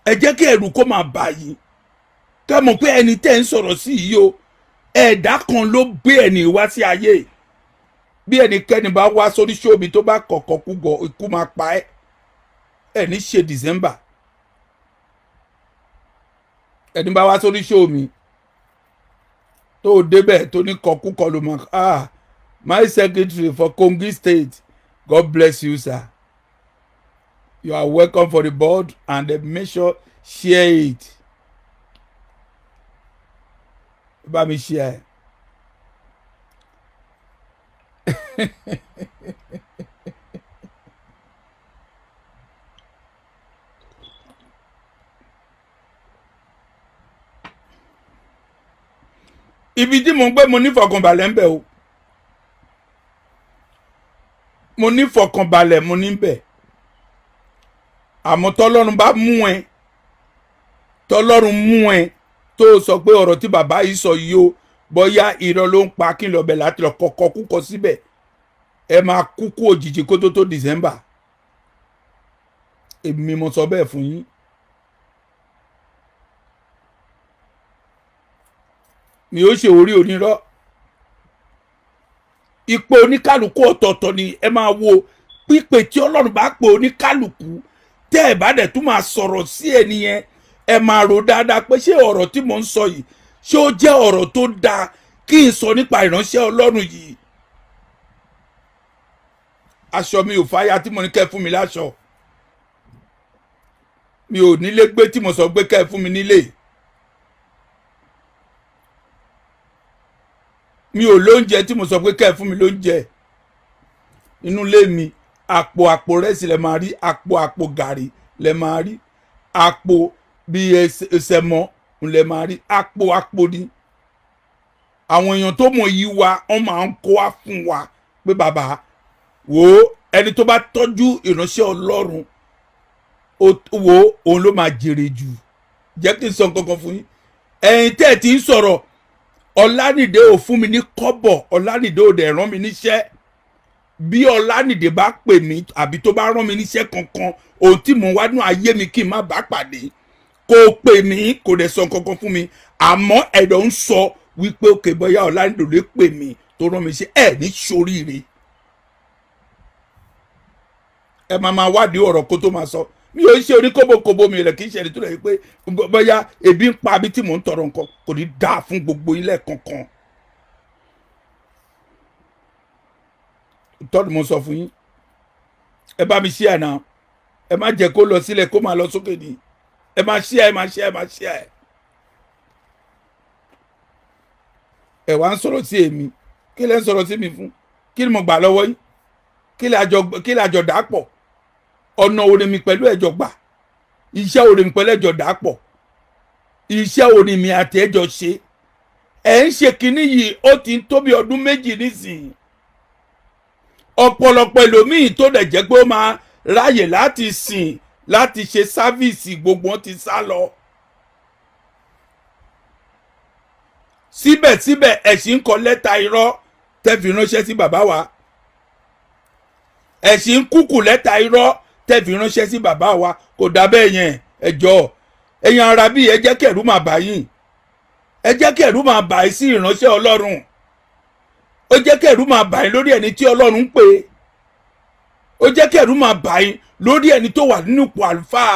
A: ẹ jẹ́ kí ẹ̀rù kó máa bà yín kẹ́ mọ̀ pé ẹni tẹ́ ń sọ̀rọ̀ sí yìí o ẹ̀dá kan ló gbé ẹni wá sí ayé bí ẹnikẹ́ni bá wá sórí ṣóòmì tó bá kọ̀kọ́ kú gọ ikú máa pa ẹ̀ ní ṣe December ẹni bá wá sórí ṣóòmì tó débẹ̀ tó ní kọkúkọ ló máa my secretary for Kogi State God bless you sir you are welcome for the board and make sure share it bá mi share ibi tí mo ń gbé mo ní fọkànbalẹ̀ ń bẹ o mo ní fọkànbalẹ̀ mo ní bẹ̀ àmọ́ tọ́lọ́run bá mú ẹ tó sọ pé ọ̀rọ̀ tí bàbá yìí sọ yìí o bóyá irọ́ ló ń pa kí n lọ bẹ̀ láti lọ kọ́kọ́ kúkọ síbẹ̀ ẹ máa kúkú òjijì kó tó December èmi mo sọ bẹ́ẹ̀ fún yín mi ò ṣe orí onírọ́ ipò oníkálukú ọ̀tọ̀ọ̀tọ̀ ni ẹ máa wo pípè tí Ọlọ́run bá pè oníkálukú tẹ́ ẹ bá dẹ̀ tún máa sọ̀rọ̀ sí ẹnìyẹn ẹ máa rò dáadáa pé ṣé ọ̀rọ̀ tí mò ń sọ yìí ṣé ó jẹ́ ọ̀rọ̀ tó dáa kí n sọ nípa ìránṣẹ́ Ọlọ́run yìí aṣọ mi ò fáyà tí mo ní kẹ́ fún mi láṣọ mi ò nílé gbé tí mo sọ gbé kẹ́ fún mi nílé mi ò lóúnjẹ tí mo sọ pé kẹ́ fún mi lóúnjẹ inú ilé mi àpò rẹ́sì lẹ máa rí àpò gàrí lẹ máa rí àpò bíi ẹsẹ̀mọ́ lẹ máa rí àpò ni àwọn èèyàn tó mọ̀ yìí wa wọ́n máa ń kó wá fún wa pé bàbá wo ẹni tó bá tọ́jú ìránṣẹ́ Ọlọ́run wo òun ló máa jèrè jù jẹ́ kí n sọ nǹkan kan fún yín ẹ̀yin tẹ́ ẹ̀ ti ń sọ̀rọ̀ Ọlánìdé ò fún mi ní kọ́bọ̀, Ọlánìdé ò dẹ̀ rán mi níṣẹ́. Bí Ọlánìdé bá pè mí àbí tó bá rán mi níṣẹ́ kankan, ohun tí mo wá nú ayé mi kí n má bá pàdé, kò pè mí, kò dẹ̀ sọ kankan fún mi, àmọ́ ẹ̀dọ̀ ń sọ wípé òkè bóyá Ọlánìdé lè pè mí tó rán mi ṣe ní ṣoríire. Ẹ máa wádìí ọ̀rọ̀ kó tó máa sọ. Mi ò ṣe oníkóbókóbó mi rẹ̀ kì í ṣe ẹni tó rẹ̀ pé bóyá ebi ń pa bí tí mò ń tọrọ nǹkan kò ní dáa fún gbogbo ilẹ̀ kankan. Tọ́lù mo sọ fún yín. Ẹ bá mi share náà. Ẹ má jẹ́ kó lọ sílẹ̀ kó máa lọ sókè ni. Ẹ má share, ẹ má share, ẹ má share. Ẹ wá ń sọ̀rọ̀ sí èmi. Kí lẹ ń sọ̀rọ̀ sí mi fún? Kí ni mo gbà lọ́wọ́ yín? Kí lẹ àjọ dà pọ̀? Ọ̀nà òre mi pẹ̀lú ẹjọ́ gbà. Iṣẹ́ òre mi pẹ̀lú ẹjọ́ dà pọ̀. Iṣẹ́ òre mi àti ẹjọ́ ṣe. Ẹ ń ṣe kinní yìí ó ti ń tó bí ọdún méjì nísìnyí. Ọ̀pọ̀lọpọ̀ ẹlòmíì tó dẹ̀ jẹ́ pé ó máa ráyè láti sìn láti ṣe sáfíìsì gbogbo wọn ti sá lọ. Síbẹ̀síbẹ̀ ẹ̀sìn ń kọ lẹ́tà irọ́ tẹ́ fi ránṣẹ́ sí bàbá wa. Ẹ̀sìn ń kúkù lẹ́tà irọ́ tẹ́ fi ránṣẹ́ sí bàbá wa. Kò dà bẹ́ẹ̀ yẹn ẹjọ́. Ẹ̀yin ará bí ẹ jẹ́ kẹ̀rù máa bà yín. Ẹ jẹ́ kẹ̀rù máa bà yín sí ìránṣẹ́ Ọlọ́run. Ó jẹ́ kẹ̀rù máa bà yín lórí ẹni tí Ọlọ́run ń pè. Ó jẹ́ kẹ̀rù máa bà yín lórí ẹni tó wà nínú ipò àlùfáà.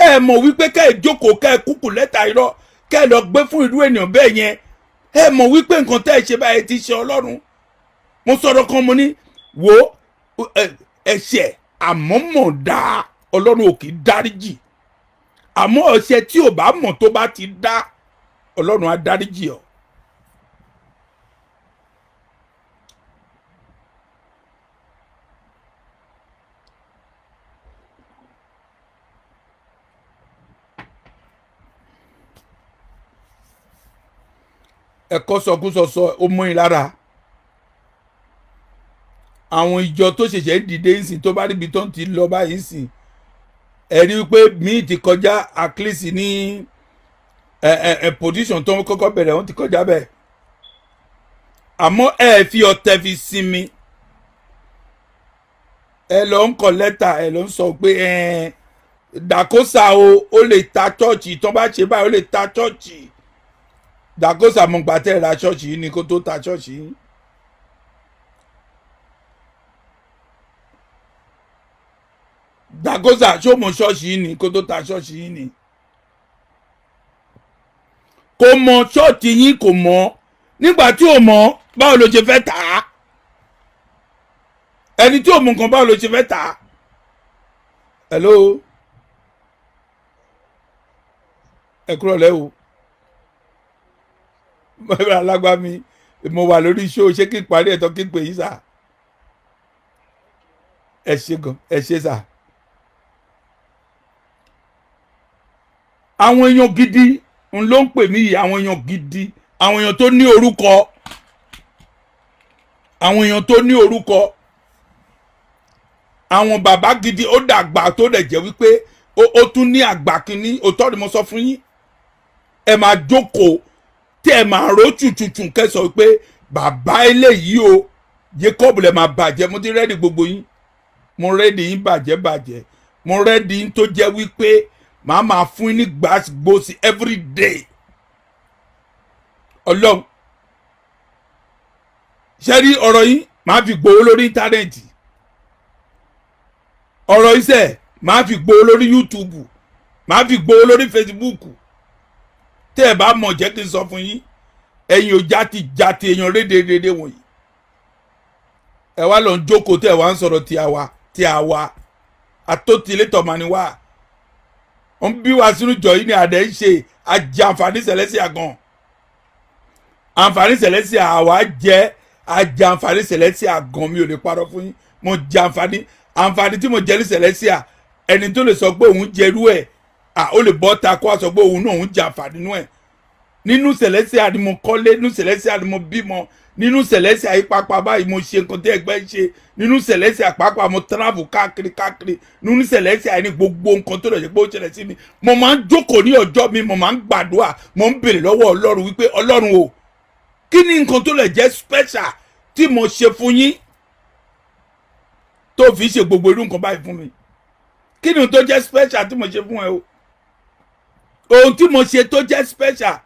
A: Ẹ mọ̀ wípé kẹ́ ẹ jókòó kẹ́ ẹ kúkù lẹ́tà irọ́ kẹ́ ẹ lọ gbé fún irú ènìyàn bẹ́ẹ̀ yẹn. Ẹ mọ̀ wípé nǹkan tẹ́ ẹ ṣe báyìí ti ṣe Ọlọ́run. Mo sọ̀rọ̀ kan mo ní wo ẹ̀ṣẹ̀ àmọ̀mọ̀dá Ọlọ́run ò kì í dáríjì. Àmọ́ ẹ̀ṣẹ̀ tí ò bá mọ̀ tó bá ti dá Ọlọ́run á dáríjì ọ́. Ẹ̀kọ́ sọkúsọsọ ó mọ́ yín lára. Àwọn ìjọ tó ṣẹ̀ṣẹ̀ ń dìde ń sìn tó bá níbi tó ń ti lọ báyìí ń sìn. Ẹ rí i pé míì ti kọjá àkílísì ní position tó ń kọ́kọ́ bẹ̀rẹ̀ wọ́n ti kọjá bẹ́ẹ̀. Àmọ́ ẹ fi ọ̀tẹ̀ fi sinmi. Ẹ lọ ń kọ lẹ́tà ẹ lọ ń sọ pé Dàkósà ó lè ta chọ́ọ̀chì tó bá ṣe báyìí ó lè ta chọ́ọ̀chì. Dàkósà mo gbà tẹ́ ra ṣọ́ọ̀ṣì yìí ni kó tó ta ṣọ́ọ̀ṣì yìí. Dàkósà ṣó mọ ṣọ́ọ̀ṣì yìí ni kó tó ta ṣọ́ọ̀ṣì yìí ni. Kò mọ ṣọ́ọ̀ṣì yín kò mọ. Nígbà tí ò mọ báwo ló ṣe fẹ́ tà á? Ẹni tí ò mọ nǹkan báwo ló ṣe fẹ́ tà á? Hello? Ẹ kúrò lẹ́wọ̀. Bàbá alágbá mi mo wà lórí show ṣé kí n parí ẹ̀tọ́ kí n pè yín sà. Ẹ ṣé gan, ẹ ṣé sà. Àwọn èèyàn gidi ń ló ń pè mí yìí, àwọn èèyàn gidi, àwọn èèyàn tó ní orúkọ. Àwọn èèyàn tó ní orúkọ. Àwọn bàbá gidi ó dàgbà tó dẹ̀ jẹ́ wípé ó tún ní àgbà kínní, òótọ́ ni mo sọ fún yín. Ẹ máa jókòó tí ẹ máa rò tùtùtù kẹsàn pé bàbá eléyìí o Jacob lè máa bàjẹ́. Mo ti rẹ́dì gbogbo yín. Mo rẹ́dì yín bàjẹ́. Mo rẹ́dì yín tó jẹ́ wípé màá máa fún yín ní gbàgbósì every day. Ọlọ́run ṣe rí ọ̀rọ̀ yín màá fi gbowó lórí íńtánẹ́ẹ̀tì. Ọ̀rọ̀ iṣẹ́ màá fi gbowó lórí YouTube. Màá fi gbowó lórí Facebook. Tẹ́ ẹ bá mọ̀ jẹ́ kí n sọ fún yín. Ẹ̀yin ò játi èèyàn rédèrèdè wọ̀nyí. Ẹ wá lọ ń jókòó tẹ́ ẹ wá ń sọ̀rọ̀ tí àwa àtòtílétọ̀ mà ní wá. Ó ń bí wa sínú jọ yìí ní àdé ń ṣe ajé àǹfààní sẹ̀lẹ́sìà gan. Àǹfààní sẹ̀lẹ́sìà àwa jẹ́ ajé àǹfààní sẹ̀lẹ́sìà gan, mi ò lè parọ́ fún yín. Mo jẹ àǹfààní tí mo jẹ ní sẹ̀lẹ́sìà. Ẹni tó lè sọ pé òun jẹrú ẹ̀ ó lè bọ́ ta kó a sọ pé òun náà òun jẹ àǹfààní nínú ẹ̀. Nínú sẹ̀lẹ́sìà ni mo kọ́lé, nínú sẹ̀lẹ́sìà ni mo bímọ, nínú celestia yìí pàápàá báyìí mo ṣe nǹkan tí ẹgbẹ́ ń ṣe nínú celestia pàápàá mo travel káàkiri nínú celestia yìí ní gbogbo nǹkan tó lè jẹ́ pé ó ṣẹlẹ̀ sí mi mo máa ń jókòó ní ọjọ́ mi mo máa ń gbàdúrà mo ń béèrè lọ́wọ́ Ọlọ́run wípé Ọlọ́run o kí ni nǹkan tó lè jẹ́ special tí mo ṣe fún yín tó fi ṣe gbogbo irú nǹkan báyìí fún mi kí ni tó jẹ́ special tí mo ṣe fún ẹ o ohun tí mo ṣe tó jẹ́ special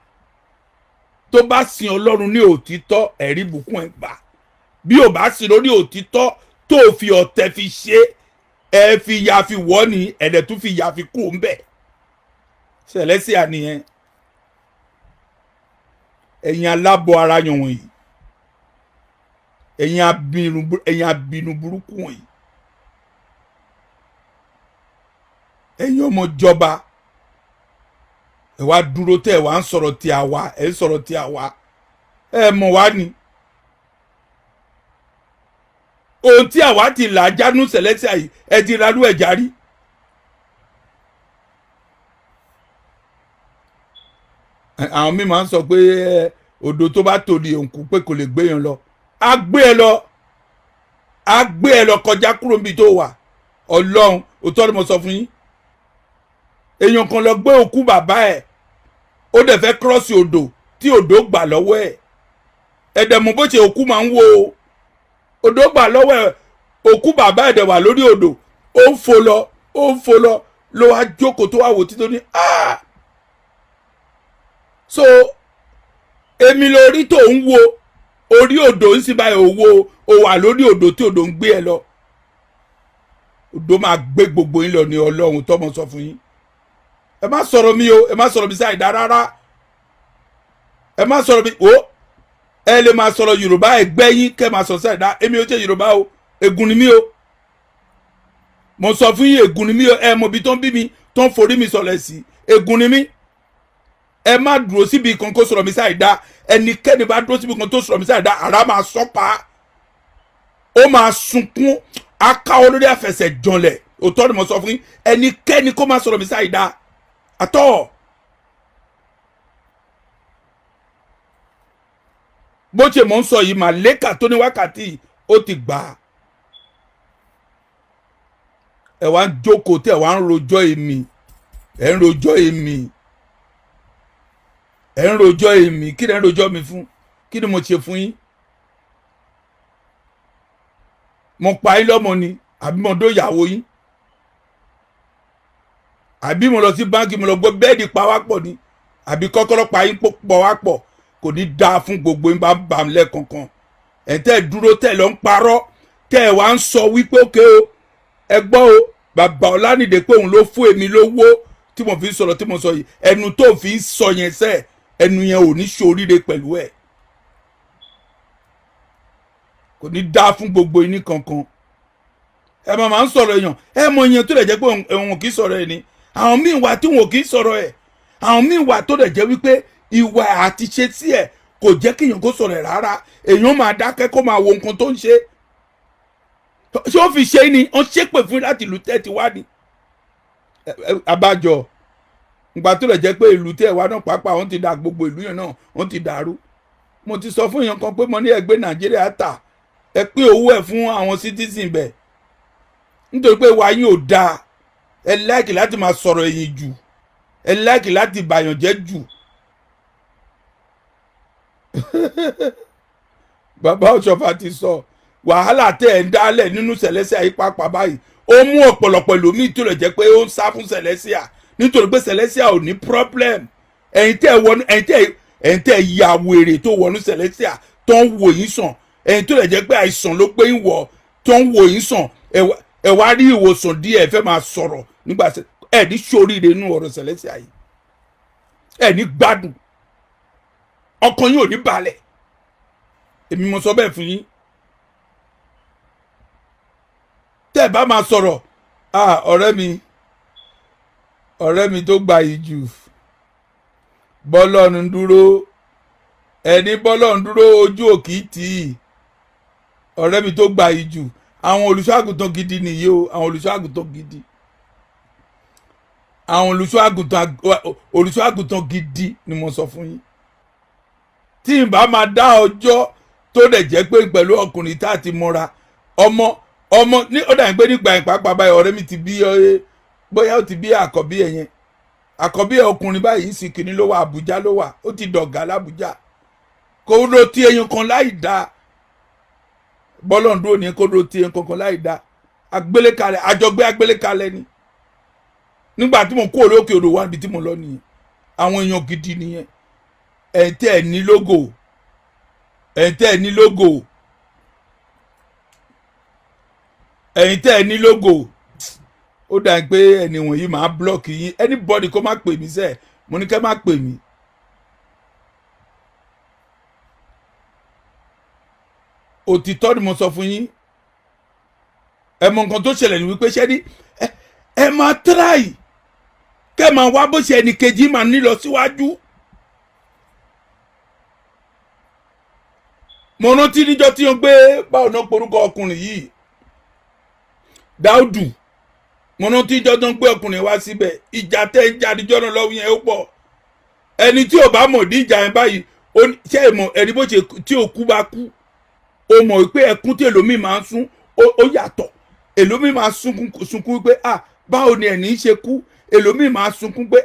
A: tó bá sin Ọlọ́run ní òtítọ́ ẹ̀rí bùkún ẹ̀ gbà bí ò bá sin lórí òtítọ́ tó fi ọ̀tẹ̀ fi ṣe ẹ fi ya fi wọ́ ni ẹ̀dẹ̀ tún fi ya fi kú ń bẹ̀ celestia nìyẹn ẹ̀yin alábọ̀ ara yan wọ̀nyí ẹ̀yin abínú burúkú wọ̀nyí ẹ̀yin ọmọ jọba ẹ wá dúró tẹ́ ẹ wá ń sọ̀rọ̀ tí a wá ẹ ń sọ̀rọ̀ tí a wá ẹ mọ̀ wá ni ohun tí àwa ti là jánú celestia yìí ẹ ti ra lú ẹ járí àwọn míì máa ń sọ pé odò tó bá tòlì òǹkù pé kò lè gbé yẹn lọ á gbé ẹ lọ kọjá kúrò níbi tó wà Ọlọ́run òótọ́ ni mo sọ fún yín èèyàn kan lọ gbé òkú bàbá ẹ̀ ó dẹ̀ fẹ́ kírọ́ọ̀sì odò tí odò gbà lọ́wọ́ ẹ̀ ẹ̀dẹ̀ mọ̀ bó ṣe òkú máa ń wo odò gbà lọ́wọ́ ẹ̀ òkú bàbá ẹ̀ dẹ̀ wà lórí odò ó ń fò lọ ló wá jókòó tó wá wò títí tó ní so èmi lórí tó ń wo orí odò ń sì báyìí owó ó wà lórí odò tí odò ń gbé ẹ lọ odò máa gbé gbogbo yín lọ ní Ọlọ́run tọ́mọ sọ fún yín ẹ má sọ̀rọ̀ mi o ẹ má sọ̀rọ̀ mi sáì dá rárá ẹ má sọ̀rọ̀ mi o ẹ lè máa sọ̀rọ̀ Yorùbá ẹgbẹ́ yín kẹ́ máa sọ̀rọ̀ sáì dá èmi ò ṣe Yorùbá o ègún ni mí o mo sọ fún yín ègún ni mí o ẹ mọ ibi tó ń bí mi tó ń forí mi sọ̀lẹ̀ sí ègún ni mí ẹ má dúró síbi kan kó sọ̀rọ̀ mi sáì dá ẹnikẹ́ni bá dúró síbi kan tó sọ̀rọ̀ mi sáì dá ara máa sọ pa ó máa sunkún akáwọ́ lórí àfẹsẹ̀ jọlẹ̀ òótọ́ ni mo sọ fún yín ẹnikẹ́ni kó má sọ̀rọ̀ mi sáì dá àtọ́ bó ṣe mọ̀ ń sọ yìí màlẹ́kà tó ní wákàtí ó ti gbà á ẹ wá ń jókòó tí ẹ wá ń rojọ́ èmi ẹ ń rojọ́ èmi ẹ ń rojọ́ èmi kí ni ẹ ń rojọ́ mi fún kí ni mo ṣe fún yín mo pa yín lọ́mọ ni àbí mo dó ìyàwó yín àbí mo lọ sí báńkì mo lọ gbọ́ bẹ́ẹ̀dì pa wá pọ̀ ni àbí kọ́kọ́rọ́ pa yín pọ̀ wá pọ̀ kò ní dáa fún gbogbo yín bá bà ń lẹ́ẹ̀kankan ẹ̀ tẹ́ dúró tẹ́ lọ ń parọ́ tẹ́ ẹ̀ wá ń sọ wípé òkè o ẹ gbọ́ o bàbá Ọlánìdé pé òun ló fún èmi lówó tí mo fi ń sọ̀rọ̀ tí mo sọ yìí ẹnu tó fi ń sọ yẹn sẹ́ ẹnu yẹn ò ní ṣoríire pẹ̀lú ẹ̀ kò ní dáa fún gbogbo yín kankan ẹ máa ń sọ̀rọ̀ èèyàn ẹ mọ ìyẹn tó lè jẹ́ pé òun kì í sọ̀rọ̀ ẹ̀ ni àwọn míì wà tí wọn kì í sọ̀rọ̀ ẹ̀ àwọn míì wà tó lè jẹ́ wípé ìwà àti ṣe sí ẹ̀ kò jẹ́ kí èèyàn kó sọ̀rọ̀ ẹ̀ rárá èèyàn máa dákẹ́ kó máa wo nǹkan tó ń ṣe ṣé ó fi ṣe ni ó ṣépè fún láti ìlú tẹ́tí wá ni abájọ ìgbà tó lè jẹ́ pé ìlú tẹ́ wá náà pàápàá wọ́n ti dà gbogbo ìlú yẹn náà wọ́n ti dàrú mo ti sọ fún èèyàn kan pé mo ní ẹgbẹ́ Nàìjíríà tà ẹ pín owó ẹ̀ fún àwọn citizen bẹ̀ nítorí pé wàá yín ò dáa ẹ láìkì láti máa sọ̀rọ̀ ẹ̀yìn jù ẹ láìkì láti bàyàn jẹ́ jù bàbá Ọ̀ṣọ́fà ti sọ wàhálà tẹ́ ẹ̀ ń dálẹ̀ nínú Celestia yìí pàápàá báyìí ó mú ọ̀pọ̀lọpọ̀ ẹlòmíì tó lè jẹ́ pé ó ń sá fún Celestia nítorí pé Celestia ò ní problem ẹ̀yin tẹ́ ya wèrè tó wọnú Celestia tó ń wò yín sàn ẹ̀yin tó lè jẹ́ pé àìsàn ló gbé yín wọ̀ tó ń wò yín sàn ẹ wá rí ìwòsàn díẹ̀ ẹ fẹ́ máa sọ̀rọ̀ nígbà ẹ ní ṣoríire nínú ọ̀rọ̀ Celestia yìí ẹ ní gbádùn ọkàn yín ò ní balẹ̀ èmi mo sọ bẹ́ẹ̀ fún yín tẹ́ ẹ bá máa sọ̀rọ̀ ọ̀rẹ́ mi tó gba yìí jù bọ́lọ́run dúró ẹni bọ́lọ́run dúró ojú òkì tì í ọ̀rẹ́ mi tó gba yìí jù àwọn olùṣọ́àgùntàn gidi nìyí o àwọn olùṣọ́àgùntàn gidi àwọn olùṣọ́àgùntàn gidi ni mo sọ fún yín tí n bá máa dá ọjọ́ tó dẹ̀ jẹ́ pé pẹ̀lú ọkùnrin tá a ti mọ́ra ọmọ ní ó dà ń gbé nígbà ìpápá báyìí ọ̀rẹ́ mi ti bí bóyá ó ti bí àkọ́bí ẹ̀ yẹn àkọ́bí ẹ̀ ọkùnrin báyìí sì kìíní ló wà Àbújá ló wà ó ti dọ̀gá l'Àbújá kó ló ti ẹyin kan láì dá bọ́lọ̀ndó ní kó ló ti ẹyin kankan láì dá agbélékalẹ̀ àjọgbé agbélékalẹ̀ ni nígbà tí mo kó olókè odò wá níbi tí mo lọ nìyẹn àwọn èèyàn gidi nìyẹn ẹ̀ǹtẹ́ ẹ̀ ní lógò ẹ̀ǹtẹ́ ẹ̀ ní lógò ẹ̀ǹtẹ́ ẹ̀ ní lógò ó dà pé ẹni wọ̀nyí máa blọ́ọ̀kì yín anybody kó má pè mí sẹ́ẹ̀ mo ní kẹ́ má pè mí. òtítọ́ ni mo sọ fún yín ẹ mọ nǹkan tó ṣẹlẹ̀ ní wípé ṣẹ́ni ẹ máa try kẹ́ máa wá bó ṣe ẹnì kejì máa ní lọ síwájú. mo rántí níjọ́ tí wọ́n gbé báwo náà porúkọ ọkùnrin yìí Dáúdù mo rántí níjọ́ tó ń gbé ọkùnrin wá síbẹ̀ ìjà tẹ́ ń jà níjọ́ náà lọ́wọ́ yẹn ó pọ̀ ẹni tí ò bá mọ̀ ní ìjà yẹn báyìí ṣé ẹ mọ̀ ẹni bó ṣe tí òkú bá kú o mọ̀ wípé ẹkún tí èlòmíì máa ń sún ó yàtọ̀ èlòmíì máa sunkún pé báwo ni ẹni ṣe kú èlòmíì máa sunkún pé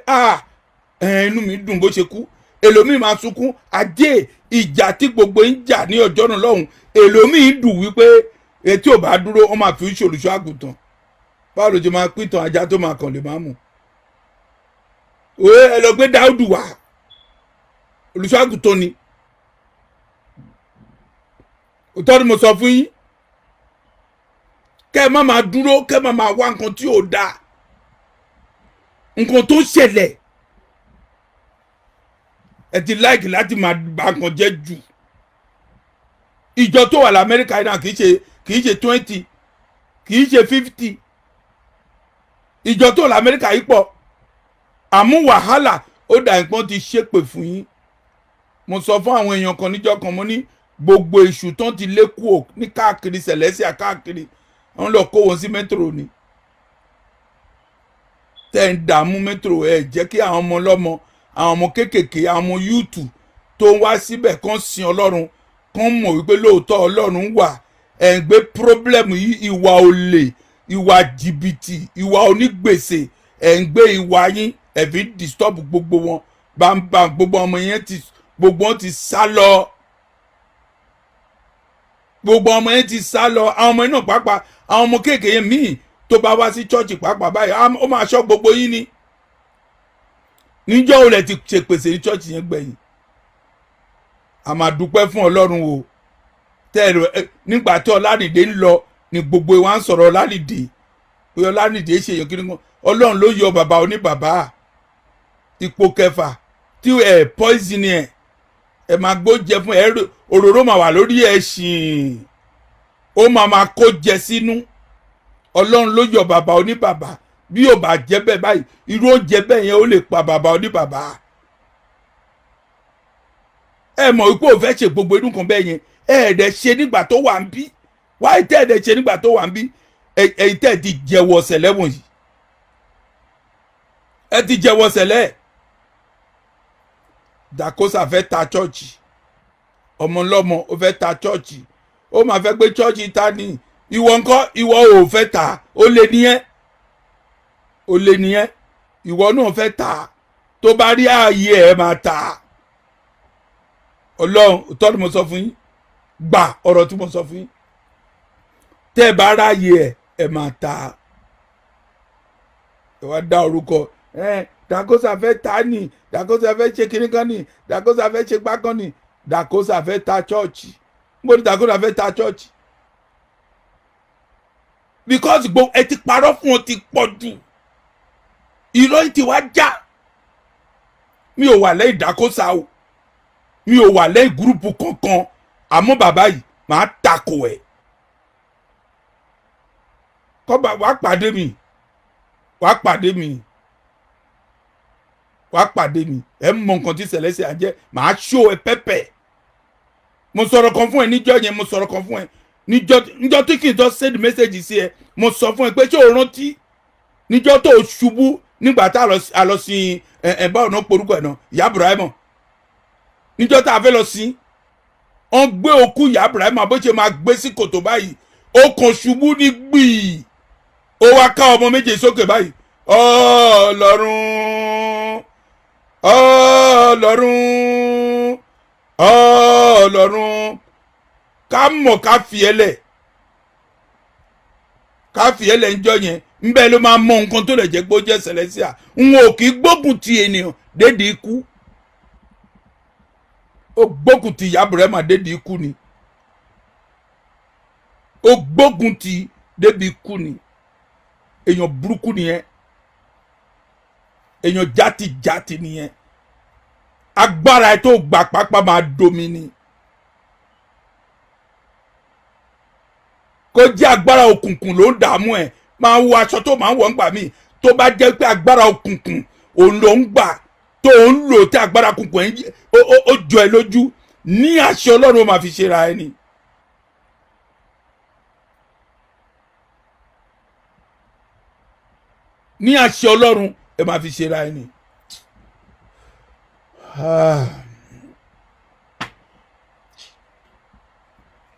A: inú mi dùn bó ṣe kú èlòmíì máa sunkún ajé ìjà tí gbogbo ń jà ní ọjọ́ náà lọ́hùn èlòmíì dùn wípé etí ò bá dúró wọ́n máa fi ń ṣolùṣọ́ àgùntàn báwo ló ṣe máa pìtàn ajá tó máa kàn lè máa mú ẹ lọ gbé Dáúdù wá olùṣọ́ àgùntàn ni òtọ́ ni mo sọ fún yín kẹ́ ẹ má máa dúró kẹ́ ẹ má máa wá nǹkan tí ò dáa nǹkan tó ṣẹlẹ̀ ẹ ti láìkì láti máa bà nǹkan jẹ́ jù ìjọ tó wà l'Amẹ́ríkà náà kì í ṣe 20 kì í ṣe 50 ìjọ tó wà l'Amẹ́ríkà yìí pọ̀ àmú wàhálà ó dà nǹkan ti ṣépè fún yín mo sọ fún àwọn èèyàn kan níjọ́ kan mo ní gbogbo èṣù tán ti lé kúò ní káàkiri Celestia káàkiri àwọn lọ kó wọn sí mẹ́tírò ni tẹ́ ń dààmú mẹ́tírò ẹ̀ jẹ́ kí àwọn ọmọ ọlọ́mọ àwọn ọmọ kéékèèké àwọn ọmọ yúùtù tó ń wá síbẹ̀ kán sin Ọlọ́run kán mọ̀ wípé lóòótọ́ Ọlọ́run wà ẹ̀ ń gbé pírọ́blẹ́mù yìí ìwà olè ìwà jìbìtì ìwà onígbèsè ẹ̀ ń gbé ìwà yín ẹ̀ fi disturb gbogbo wọn bámbám gbogbo ọmọ yẹn gbogbo wọn ti sá lọ gbogbo ọmọ yẹn ti sá lọ àwọn ọmọ yẹn náà pàápàá àwọn ọmọ kéékèèké míì tó bá wá sí chọ́ọ̀chì pàápàá báyìí ó máa ṣọ́ gbogbo yín ni níjọ́ olè ti ṣèpèsè ní chọ́ọ̀chì yẹn gbẹ̀yìn a máa dúpẹ́ fún Ọlọ́run o tẹ́ẹ̀rọ nígbà tí Ọlánìdé ń lọ ni gbogbo wa ń sọ̀rọ̀ Ọlánìdé pé Ọlánìdé ṣe èèyàn kiri kan Ọlọ́run ló yọ bàbá oníbàbá ipò kẹfà tí poison ẹ máa gbóúnjẹ fún òróró máa wà lórí ẹṣin ó máa kó jẹ sínú Ọlọ́run ló yọ bàbá oníbàbá bí ò bá jẹ́ bẹ́ẹ̀ báyìí irú oúnjẹ bẹ́ẹ̀ yẹn ó lè pa bàbá oníbàbá ẹ mọ̀ wípé ò fẹ́ ṣe gbogbo inú kan bẹ́ẹ̀ yẹn ẹ̀ẹ́dẹ̀ ṣe nígbà tó wà ń bí wáyé tẹ́ ẹ̀ẹ́dẹ̀ ṣe nígbà tó wà ń bí ẹ̀yin tẹ́ ẹ̀ ti jẹ̀wọ̀ ọ̀sẹ̀lẹ̀ wọ̀nyí ẹ ti jẹ̀wọ̀ ọ̀sẹ̀lẹ̀ Dakosa fẹ́ ta chọ́ọ̀chì ọmọlọ́mọ ó fẹ́ ta chọ́ọ̀chì ó máa fẹ́ gbé chọ́ọ̀chì ta ni ìwọ ńkọ́ ìwọ ò fẹ́ ta ó lé nìyẹn ìwọ náà fẹ́ ta tó bá rí ààyè ẹ̀ máa ta Ọlọ́run tọ́ ni mo sọ fún yín gbà ọ̀rọ̀ tí mo sọ fún yín tẹ́ ẹ bá ráàyè ẹ̀ máa ta ẹ wá dá orúkọ Dakosa fẹ́ ta ni Dakosa fẹ́ ṣe kinní kan ni Dakosa fẹ́ ṣe gbá kan ni Dakosa fẹ́ ta chọ́ọ̀chì mo ní Dakosa fẹ́ ta chọ́ọ̀chì because gbogbo ẹ ti parọ́ fún wọn ti pọ̀ jù irọ́ yìí ti wá já mi ò wà lẹ́yìn Dakosa o mi ò wà lẹ́yìn gúrùpù kankan àmọ́ bàbá yìí màá takò ẹ̀ kọ́ba wàá pàdé mi ẹ mọ nǹkan tí Celestia jẹ́ màá ṣó ẹ pẹ́pẹ́ mo sọ̀rọ̀ kan fún ẹ níjọ́ yẹn mo sọ̀rọ̀ kan fún ẹ níjọ́ tí kì í tọ́ send message sí ẹ mo sọ fún ẹ pé ṣé o rántí níjọ́ tó o ṣubú nígbà tá a lọ sin báwo náà porúkọ ẹ̀ náà ìyá Ibrahim níjọ́ tá a fẹ́ lọ sin wọ́n gbé òkú ìyá Ibrahim bó ṣe máa gbé sí kòtò báyìí ó kàn ṣubú ní gbìí ó wá ká ọmọ méje sókè báyìí Ọlọ́run Ọlọ́run Ọlọ́run ká mọ̀ ká fi ẹlẹ̀ ń jọ yẹn ńbẹ ló máa mọ nǹkan tó lè jẹ́ pé ó jẹ́ celestia n ò kì í gbógun ti ènìyàn dédé ikú ó gbógun ti ìyá Ibrahim dédé ikú ni ó gbógun ti débi ikú ni èèyàn burúkú nìyẹn èèyàn játijàti nìyẹn agbára ẹ tó gbà pápá máa domi ni kó jẹ́ agbára òkùnkùn ló ń dààmú ẹ máa wọ aṣọ tó máa ń wọ̀ ń gbà mí tó bá jẹ́ pé agbára òkùnkùn òun ló ń gbà tó ń lò tí agbára òkùnkùn ẹ ó jọ ẹ lójú ní àṣẹ Ọlọ́run ó máa fi ṣe ra ẹni. ní àṣẹ Ọlọ́run ẹ máa fi ṣe ra ẹni.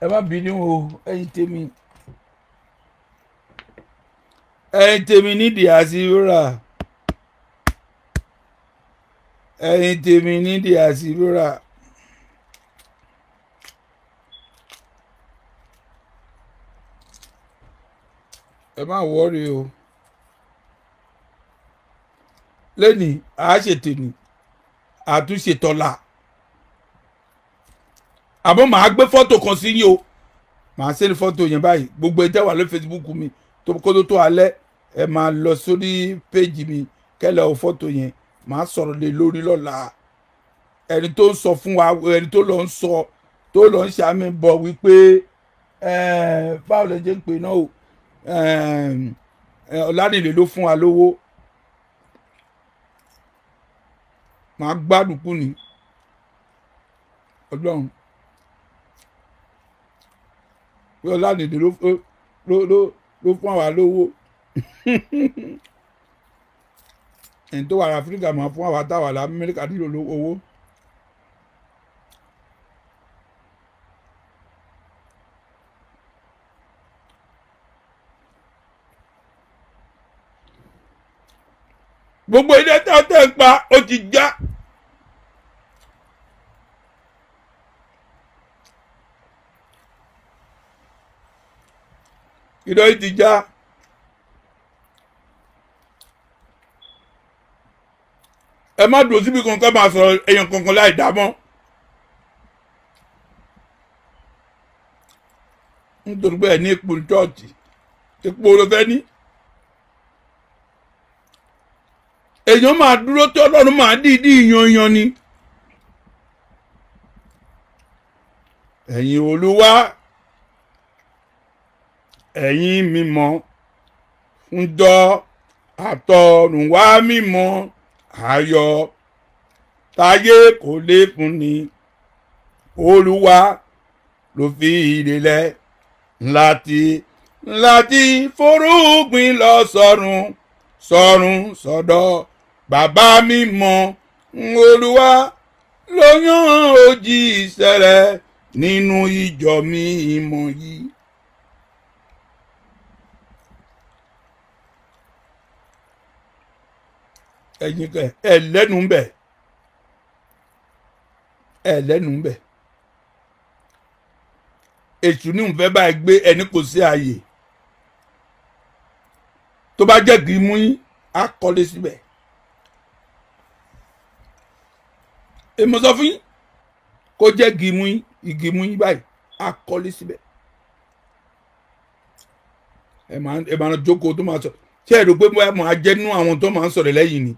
A: ẹ má bínú o ẹ̀yin tèmi nídìí àṣìbúrà ẹ̀yin tèmi nídìí àṣìbúrà ẹ má wọ́ọ̀rì o lẹ́ni àáṣètèní àtúnṣe tọ́lá àmọ́ màá gbé fọ́tò kan sí yín o màá ṣe ní fọ́tò yẹn báyìí gbogbo ẹjẹ́ wà lórí Facebook mi tó kó tó alẹ́ ẹ máa lọ sórí péjì mi kẹ́lẹ́ o fọ́tò yẹn màá sọ̀rọ̀ lé lórí lọ́la ẹni tó ń sọ fún wa ẹni tó lọ ń ṣàmì bọ̀ wípé báwo lè jẹ́ ń pè náà o Ọlánìlé ló fún wa lówó màá gbádùn kù ní Ọlọ́run pé Ọlánìlé ló fún àwa lówó ẹni tó wà ní Áfíríkà máa fún àwa táwà l'Amẹ́ríkà nílò owó. Gbogbo ilé tẹ́ ń pa ó ti já. Ìdọ̀ yìí ti já. Ẹ má dùn síbi kankan máa sọ̀rọ̀ èèyàn kankan láì dá mọ́. Nítorí pé ẹ ní ipò chọ́ọ̀chì, ipò ló fẹ́ ní. Èèyàn máa dúró tí Ọlọ́run máa dìídì yanyan ni. Ẹ̀yin Olúwa, ẹ̀yin mímọ́, fúnjọ́ àtọ̀runwá mímọ́, ayọ̀ táyé kò lè fún ni. Olúwa ló fi ìrẹ̀lẹ̀ láti forúgbìn lọ sọ́run sọ́dọ̀ bàbá mímọ́. Olúwa ló yàn òjíṣẹ́ rẹ̀ nínú ìjọ mímọ́ yìí. Ẹ̀yin kẹ ẹ lẹ́nu ń bẹ èṣù ní òun fẹ́ báyìí gbé ẹni kò sí ààyè tó bá jẹ́ kí mú yín á kọ́lé síbẹ̀. Èmo sọ fún yín kó jẹ́ igi mú yín báyìí á kọ́lé síbẹ̀. Ẹ máa jókòó tó máa sọ ṣé ẹ rò pé mo á jẹ́ nínú àwọn tó máa ń sọ̀rọ̀ lẹ́yìn ni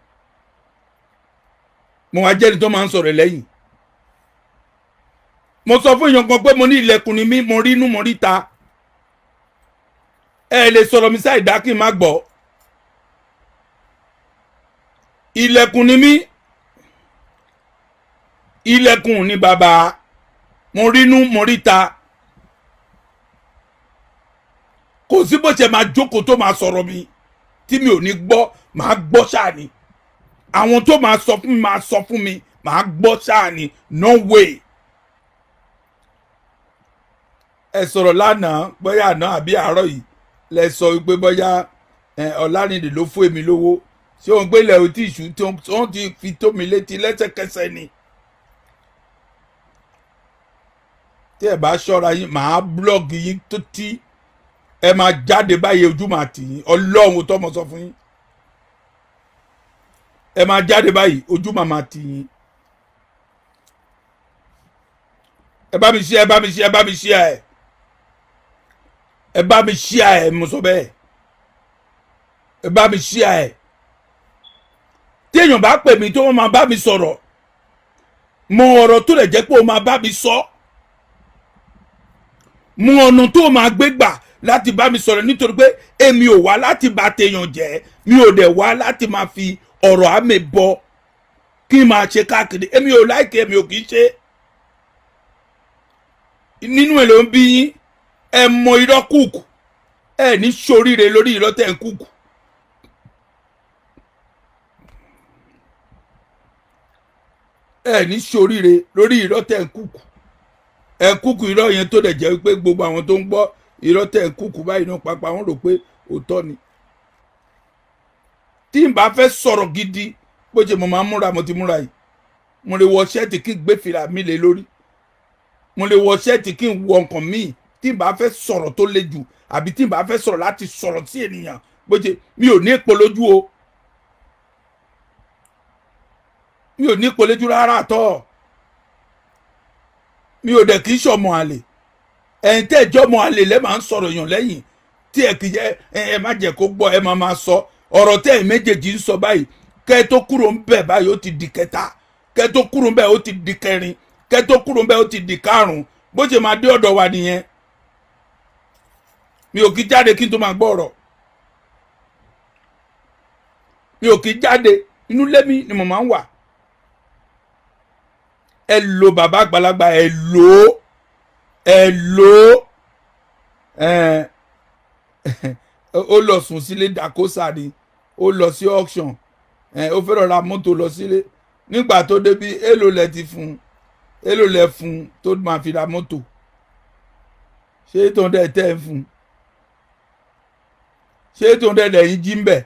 A: mo wá jẹ́ni tó máa ń sọ̀rọ̀ lẹ́yìn. Mo sọ fún èèyàn kan pé mo ní ilẹ̀kùn ni mí, mo rí inú mo rí ta. Ẹ lè sọ̀rọ̀ mi sáì dá kí n má gbọ́. Ilẹ̀kùn ni mí, ilẹ̀kùn ni bàbá, mo rí inú mo rí ta. Kò sí bó ṣe máa jókòó tó máa sọ̀rọ̀ mi tí mi ò ní gbọ́, máa gbọ́ ṣáà ni. Àwọn tó máa sọ fún mi máa sọ fún mi máa gbọ́ ṣáà ni, no way. ẹ sọ̀rọ̀ lánàá bóyá àná àbí àárọ̀ yìí lẹ sọ wípé bóyá Ọlánìdé ló fún èmi lówó ṣé òun gbé ilẹ̀ òtí ìṣú tí wọ́n ti fi tó mi létí lẹ́sẹ̀kẹsẹ̀ ni. tí ẹ bá ṣọ́ra yín màá búlọ́ọ̀gì yín tó tí ẹ máa jáde báyìí ojú màá tì yín Ọlọ́run tó mọ̀ sọ fún yín ẹ máa jáde báyìí ojú màá máa tì yín. ẹ bá mi ṣí ẹ bá mi ṣí ẹ bá mi ṣí ẹ bá mi ṣí ẹ mo sọ bẹ́ẹ̀ ẹ bá mi ṣí ẹ. tí èèyàn bá pè mí tó wọ́n máa bá mi sọ̀rọ̀ mọ ọ̀rọ̀ tó lè jẹ́ pé ó máa bá mi sọ mọ ọ̀nà tó máa gbé gbà láti bá mi sọ̀rọ̀ nítorí pé èmi ò wá láti bá tèèyàn jẹ́ mi ò dẹ̀ wá láti máa fi ọ̀rọ̀ àmì bọ kí n máa ṣe káàkiri èmi ò láìkè èmi ò kì í ṣe nínú ẹ̀ ló ń bí yín ẹ mọ irọ́ kúùkù ẹ ní ṣoríire lórí irọ́ tẹ̀ ń kúùkù. ẹ ní ṣoríire lórí irọ́ tẹ̀ ń kúùkù ẹ kúùkù irọ́ yẹn tó dẹ̀ jẹ́ wípé gbogbo àwọn tó ń gbọ́ irọ́ tẹ̀ ń kúùkù báyìí náà pàápàá wọ́n rò pé òótọ́ ni. tí n bá fẹ́ sọ̀rọ̀ gidi bó ṣe mo máa ń múra mo ti múra yìí mo lè wọ ṣẹ́ẹ̀tì kí n gbé fìlà mi lé lórí mo lè wọ ṣẹ́ẹ̀tì kí n wọ nǹkan míì tí n bá fẹ́ sọ̀rọ̀ tó le jù àbí tí n bá fẹ́ sọ̀rọ̀ láti sọ̀rọ̀ sí ènìyàn bó ṣe mi ò ní ìpolójú o mi ò ní ìpolójú rárá tọ́ mi ò dẹ̀ kì í ṣọmọ àlè ẹ̀yin tẹ́ ẹjọ́ ọmọ àlè lẹ́ máa ń sọ̀rọ̀ èèyàn lẹ́yìn tí ẹ kì í jẹ́ ẹ má jẹ́ kó gbọ́ ẹ máa sọ ọ̀rọ̀ tẹ́ ẹ̀ méjèèjì ń sọ báyìí kẹ́ tó kúrò ń bẹ̀ báyìí ó ti di kẹta kẹ́ tó kúrò ń bẹ̀ ó ti di kẹrin kẹ́ tó kúrò ń bẹ̀ ó ti di karùn-ún bó ṣe máa dé ọ̀dọ̀ wa nìyẹn mi ò kì í jáde kí n tó máa gbọ́ ọ̀rọ̀ mi ò kì í jáde inú ilé mi ni mo máa ń wà ẹ lo bàbá àgbàlagbà ẹ lo ó lọ sùn sílé dàkósà ni ó lọ sí auction ó fẹ́ràn ra mọ́tò lọ sílé nígbà tó débi èlò lẹ ti fún èlò lẹ fún tó máa fi ra mọ́tò ṣé tó ń dẹ̀ tẹ́ ẹ fún ṣé tó ń dẹ̀ lẹ́yìn jí ń bẹ̀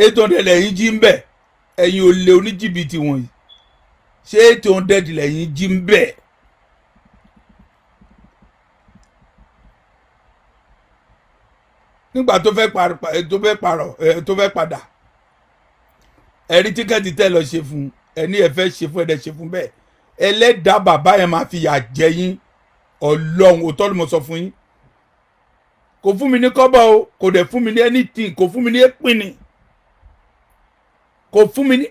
A: ètò ń dẹ̀ lẹ́yìn jí ń bẹ̀ ẹ̀yin ò lè oníjìbìtì wọ̀nyí ṣé tó ń dẹ̀ lẹ́yìn jí ń bẹ̀. nígbà tó fẹ́ padà ẹ̀rí tíkẹ́ẹ̀tì tẹ́ lọ ṣe fún ẹni ẹ fẹ́ ṣe fún ẹ̀dẹ̀ ṣe fún bẹ́ẹ̀ ẹlẹ́dàá bàbá yẹn máa fi yà jẹ yín Ọlọ́run òótọ́ ni mo sọ fún yín kò fún mi ní kọ́bọ̀ o kò dẹ̀ fún mi ní anything kò fún mi ní èpìnì kò fún mi ní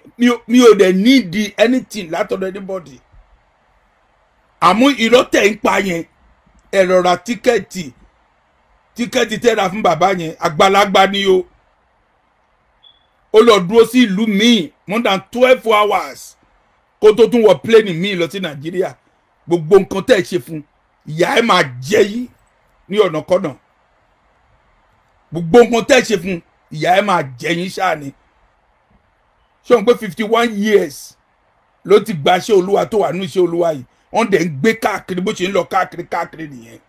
A: mi ò dẹ̀ need anything látọ̀dọ̀ anybody àmú irọ́ tẹ̀ ń pa yẹn ẹ̀rọ ra tíkẹ́ẹ̀tì tẹ́ra fún bàbá yẹn àgbàlagbà ni o ó lọ dúró sí ìlú míì more than 12 hours kó tó tún wọ pléènì míì lọ sí Nàìjíríà gbogbo nǹkan tẹ́ ẹ ṣe fún ìyá ẹ máa jẹ yín ní ọ̀nà kọ́nà gbogbo nǹkan tẹ́ ẹ ṣe fún ìyá ẹ máa jẹ yín ṣáà ni ṣé wọn pé 51 years ló ti gba iṣẹ́ Olúwa tó wà ní iṣẹ́ Olúwa yìí wọ́n dẹ̀ ń gbé káàkiri bó ṣe ń lọ káàkiri nìyẹn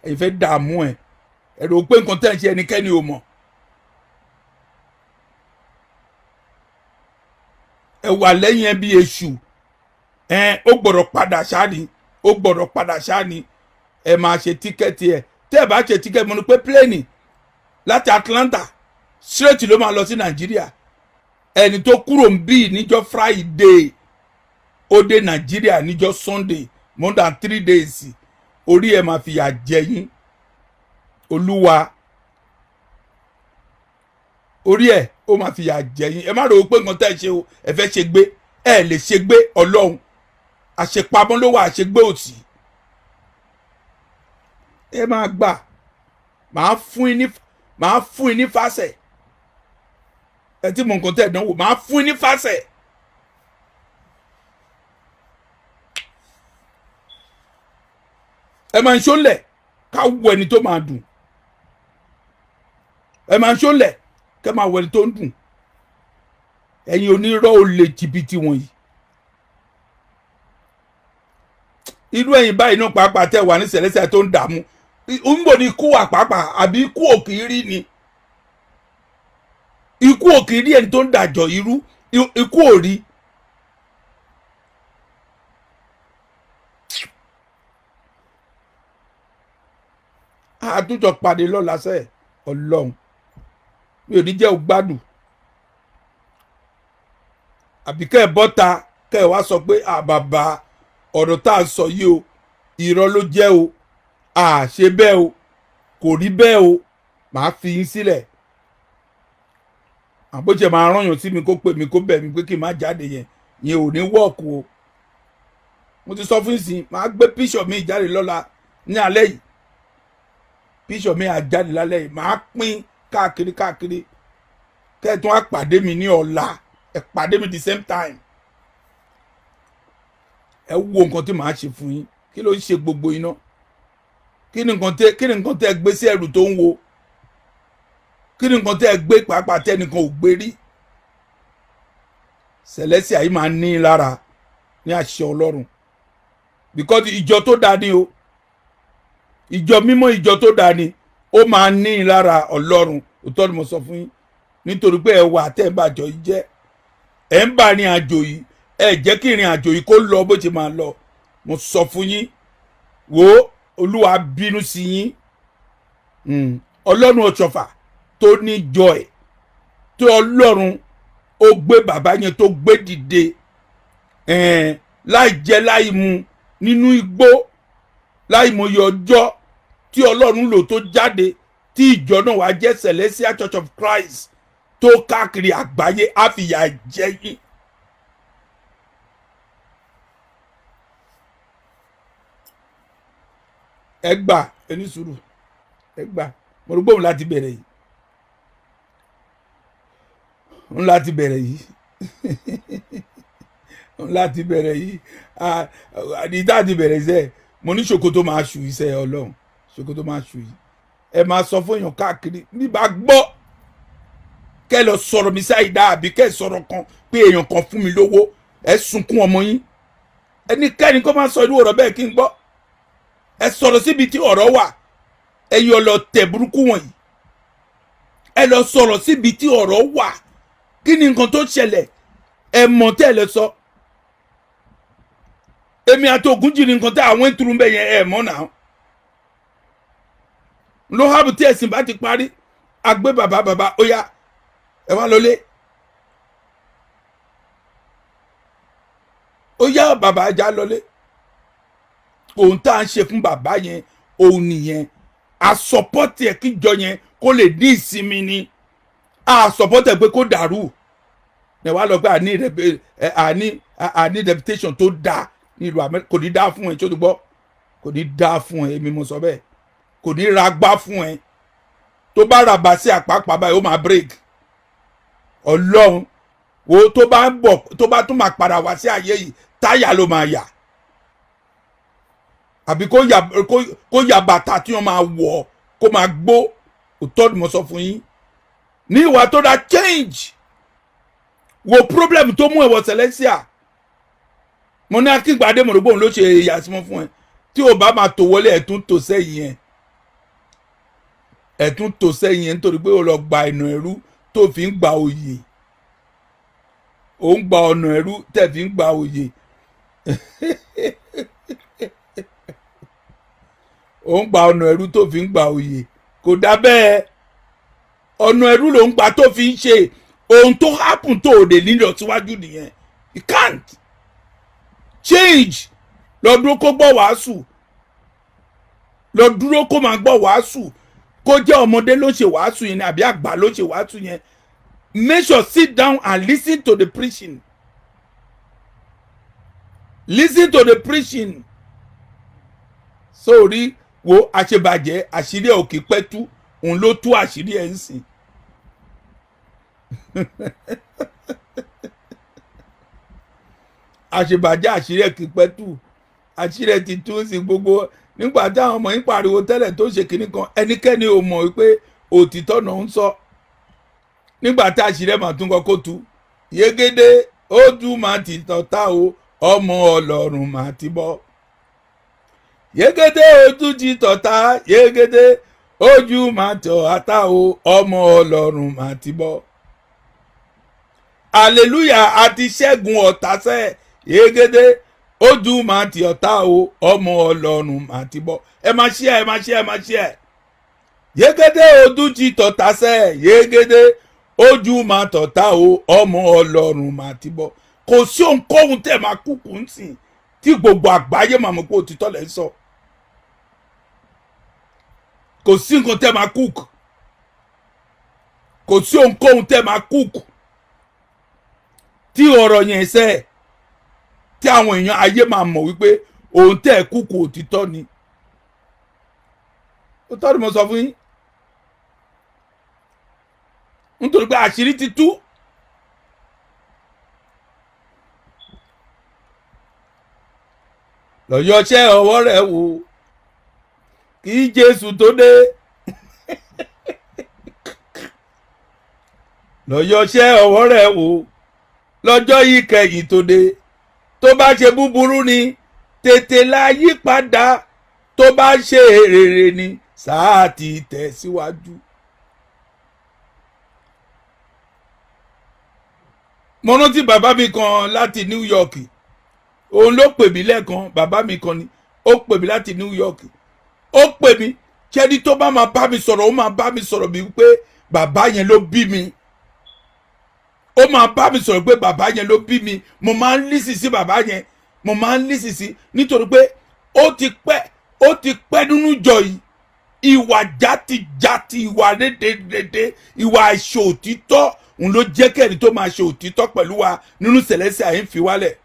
A: ẹ fẹ́ dààmú ẹ rò pé nǹkan tẹ́ ẹ ṣe ẹnikẹ́ni ò mọ̀ ẹ wà lẹ́yìn ẹ bí èṣù ó gbọ́dọ̀ padà ṣáni ó gbọ́dọ̀ padà ṣáni ẹ máa ṣe tíkẹ́ẹ̀tì ẹ tẹ́ ẹ bá ṣe tíkẹ́ẹ̀tì mo ní pé pléènì láti Atlanta straight ló máa lọ sí Nàìjíríà ẹni tó kúrò ń bí níjọ́ Friday ó dé Nàìjíríà níjọ́ Sunday more than 3 days orí ẹ máa fìyà jẹ yín Olúwa orí ẹ ó máa fìyà jẹ yín ẹ má rò ó pé nǹkan tẹ́ ẹ ṣe o ẹ fẹ́ ṣe gbé ẹ lè ṣe gbé Ọlọ́run àṣepamọ́ ló wà àṣegbé òsì ẹ máa gbà máa fún yín ní fásẹ̀ ẹ tí mo nǹkan tẹ́ ẹ dánwò máa fún yín ní fásẹ̀. ẹ máa ń ṣólẹ̀ ká wọ ẹni tó máa dùn ẹ máa ń ṣólẹ̀ ká máa wọ ẹni tó ń dùn ẹ̀yin onírọ́ olè jìbìtì wọ̀nyí irú ẹ̀yin báyìí náà pàápàá tẹ́ wà ní sẹ̀lẹ́sẹ̀ tó ń dààmú ńgbò ní ikú wà pàápàá àbí ikú òkì rí ni ikú òkì rí ẹni tó ń dàjọ irú ikú ò rí. àtúntò pàdé lọ́la sẹ́ ọlọ́run mi ò ní jẹ́ ògbádùn àbí kẹ́ ẹ̀ bọ́ta kẹ́ ẹ̀ wá sọ pé àbàbà ọ̀rọ̀ tá a sọ yìí o irọ́ ló jẹ́ o ṣe bẹ́ẹ̀ o kò rí bẹ́ẹ̀ o màá fi yín sílẹ̀ àbójẹ́ máa rányàn sí mi kó pè mí kó bẹ̀ mí pé kí n má jáde yẹn ò ní wọ́ọ̀kù o mo ti sọ fún ìsìn màá gbé píṣọ̀ mi jáde lọ́la ní alẹ́ yìí píṣọ̀ mi àjáde lálẹ́ yìí màá pín káàkiri kẹ́ẹ̀tún á pàdé mi ní ọ̀la ẹ pàdé mi the same time ẹ wo nǹkan tí màá ṣe fún yín kí ló ń ṣe gbogbo iná kí ni nǹkan tẹ́ gbé sí ẹrù tó ń wo kí ni nǹkan tẹ́ gbé pàápàá tẹ́nìkan ò gbé rí Celestial yìí máa ní lára ní àṣẹ Ọlọ́run because ìjọ tó dáa ni o ìjọ mímọ́ ìjọ tó dáa ni ó máa ní lára Ọlọ́run òótọ́ ni mo sọ fún yín nítorí pé ẹ wà tẹ́ ń bàjọ́ yìí jẹ́ ẹ ń bá ní àjò yìí ẹ jẹ́ kí ìrìn àjò yìí kó lọ bó ṣe máa lọ mo sọ fún yín wo Olúwa bínú sí yín Ọlọ́run ọ̀ṣọ́fà tó ní joy tó Ọlọ́run ó gbé bàbá yẹn tó gbé dìde láì jẹ láì mu nínú igbó láì mọye ọjọ́ tí Ọlọ́run lò tó jáde tí ìjọ náà wá jẹ́ Celestial Church of Christ tó káàkiri àgbáyé á fìyà jẹ yín. ẹ gbà ẹni sùúrù ẹ gbà mo rò gbóhùn láti bẹ̀rẹ̀ yìí láti bẹ̀rẹ̀ yìí láti bẹ̀rẹ̀ yìí àdìdá àti bẹ̀rẹ̀ iṣẹ́ mo ní ṣòkòtò máa ṣù iṣẹ́ Ọlọ́run ṣòkòtò máa ṣù yìí ẹ máa sọ fún èèyàn káàkiri níbà gbọ́ kẹ́ lọ sọ̀rọ̀ mi sáì dá àbí kẹ́ sọ̀rọ̀ kan pé èèyàn kan fún mi lówó ẹ sunkún ọmọ yín ẹnikẹ́ni kó máa sọ irú ọ̀rọ̀ bẹ́ẹ̀ kí n gbọ́ ẹ sọ̀rọ̀ síbi tí ọ̀rọ̀ wà ẹ yọ lọ tẹ̀ burúkú wọ̀nyí ẹ lọ sọ̀rọ̀ síbi tí ọ̀rọ̀ wà kí ni nǹkan tó ṣẹlẹ̀ ẹ mọ̀ tẹ́ ẹ lọ sọ èmi àti Ògúnjì ní nǹkan tẹ́ àwọn ìturun bẹ́ẹ̀ yẹn ẹ mọ̀ náà ló hábù tí ẹ̀sìn bá ti parí agbé bàbá ó yá ẹ wá lọlé ó yá bàbá ajá lọlé ohun tá à ń ṣe fún bàbá yẹn òun nìyẹn a sọpọ́tì ẹ̀ kíjọ yẹn kó lè ní ìsinmi ni a sọpọ́tì ẹ̀ pé kó dàrú ẹ wá lọ pé àní reputation tó dáa nílùú Amẹ́ríkà kò ní dáa fún ẹ tó ti gbọ́ kò ní dáa fún ẹ èmi mo sọ bẹ́ẹ̀ kò ní ra gbá fún ẹ tó bá ra bá sí àpapọ̀ báyìí ó máa break Ọlọ́run wo tó bá ń bọ̀ tó bá tún máa padà wá sí ayé yìí táyà ló máa yà àbí kó yà bàtà tí wọ́n máa wọ̀ kó máa gbó òótọ́ ni mo sọ fún yín ní ìwà tó dá change wo problem tó mú ẹ̀wọ̀ Celestial mo ní Akíngbadé mọ̀rọ̀gbọ́n ló ṣe ìyàsímọ́ fún ẹ tí o bá máa tò wọlé ẹ̀tún tò sẹ́yìn ẹ̀tún tò sẹ́yìn ẹ̀ nítorí pé o lọ gba ẹ̀nà ẹ̀rú tó fi ń gba oyè o ń gba ọ̀nà ẹ̀rú tẹ̀ fi ń gba oyè o ń gba ọ̀nà ẹ̀rú tó fi ń gba oyè kò dá bẹ́ẹ̀ ọ̀nà ẹ̀rú ló ń gba tó fi ń ṣe ohun tó happen tó o lè nílò síwájú nìyẹn you can't change lọ dúró kó gbọ́ wàásù lọ dúró kó máa gbọ́ wàásù kó jẹ́ ọmọdé ló ṣe wàásù yẹn àbí àgbà ló ṣe wàásù yẹn make sure sit down and listen to the preaching listen to the preaching sórí wo àṣebàjẹ́ àṣírí ẹ̀ òkè pẹ́ tú òun ló tú àṣírí ẹ̀ ń sìn àṣebàjẹ́ àṣírí ẹ̀ kì í pẹ́ tú àṣírí ẹ̀ ti tú sí gbogbo nígbà táwọn ọmọ yín pariwo tẹ́lẹ̀ tó ṣe kinní kan ẹnikẹ́ni ò mọ̀ wípé òtítọ́ náà ń sọ nígbà tá àṣírí ẹ̀ mà tún kọ́ kó tú yégédé ó tú màá ti tọ́ta o ọmọ Ọlọ́run màá ti bọ́ yégede ojú ti tọ̀tá yégede ojú máa tọ̀ ata o ọmọ Ọlọ́run máa ti bọ́. hallelujah àti ṣẹ́gun ọ̀tá sẹ́ yégede ojú máa ti ọ̀tá o ọmọ Ọlọ́run máa ti bọ́. ẹ máa ṣí ẹ máa ṣí ẹ máa ṣí ẹ. yégede ojú ti tọ̀tá sẹ́ yégede ojú máa tọ̀tá o ọmọ Ọlọ́run máa ti bọ́. kò sí ohunkóhun tẹ̀ máa kúkú ń sìn tí gbogbo àgbáyé máa mọ̀ pé òtítọ́ lẹ́ ń sọ. kò sí nǹkan tẹ́ máa kúkú. kò sí ohunkóhun tẹ́ máa kúkú tí ọ̀rọ̀ yẹn sẹ́ tí àwọn èèyàn ayé máa mọ̀ wípé òun tẹ́ kúkú òtítọ́ ni. ó tọ́ ni mo sọ fún yín. nítorí pé àṣírí ti tú. lọ́yọ̀ṣẹ́ ọwọ́ rẹ̀ wò kí Jésù tó dé. lọ́yọ̀ṣẹ́ ọwọ́ rẹ̀ wò lọ́jọ́ yìí kẹ́yìn tó dé. tó bá ṣe búburú ni tètè la yí padà, tó bá ṣe rere ni sáà ti tẹ̀síwájú. mo rántí bàbá mi kan láti New York, òun ló pè mí lẹ́ẹ̀kan, bàbá mi kan ni ó pè mí láti New York. ó pè mí ṣẹ́ni tó bá máa bá mi sọ̀rọ̀ ó máa bá mi sọ̀rọ̀ bí pé bàbá yẹn ló bí mi. ó máa bá mi sọ̀rọ̀ pé bàbá yẹn ló bí mi. mo máa ń lísì sí bàbá yẹn, mo máa ń lísì sí nítorí pé ó ti pẹ́ nínú ìjọ yìí. ìwà játijàti, ìwà rédèrèdè, ìwà àìṣòtítọ́ òun ló jẹ́ kẹ́ni tó máa ṣe òtítọ́ pẹ̀lú wa nínú sẹ̀lẹ́sẹ̀ àyè ń fi wálẹ̀.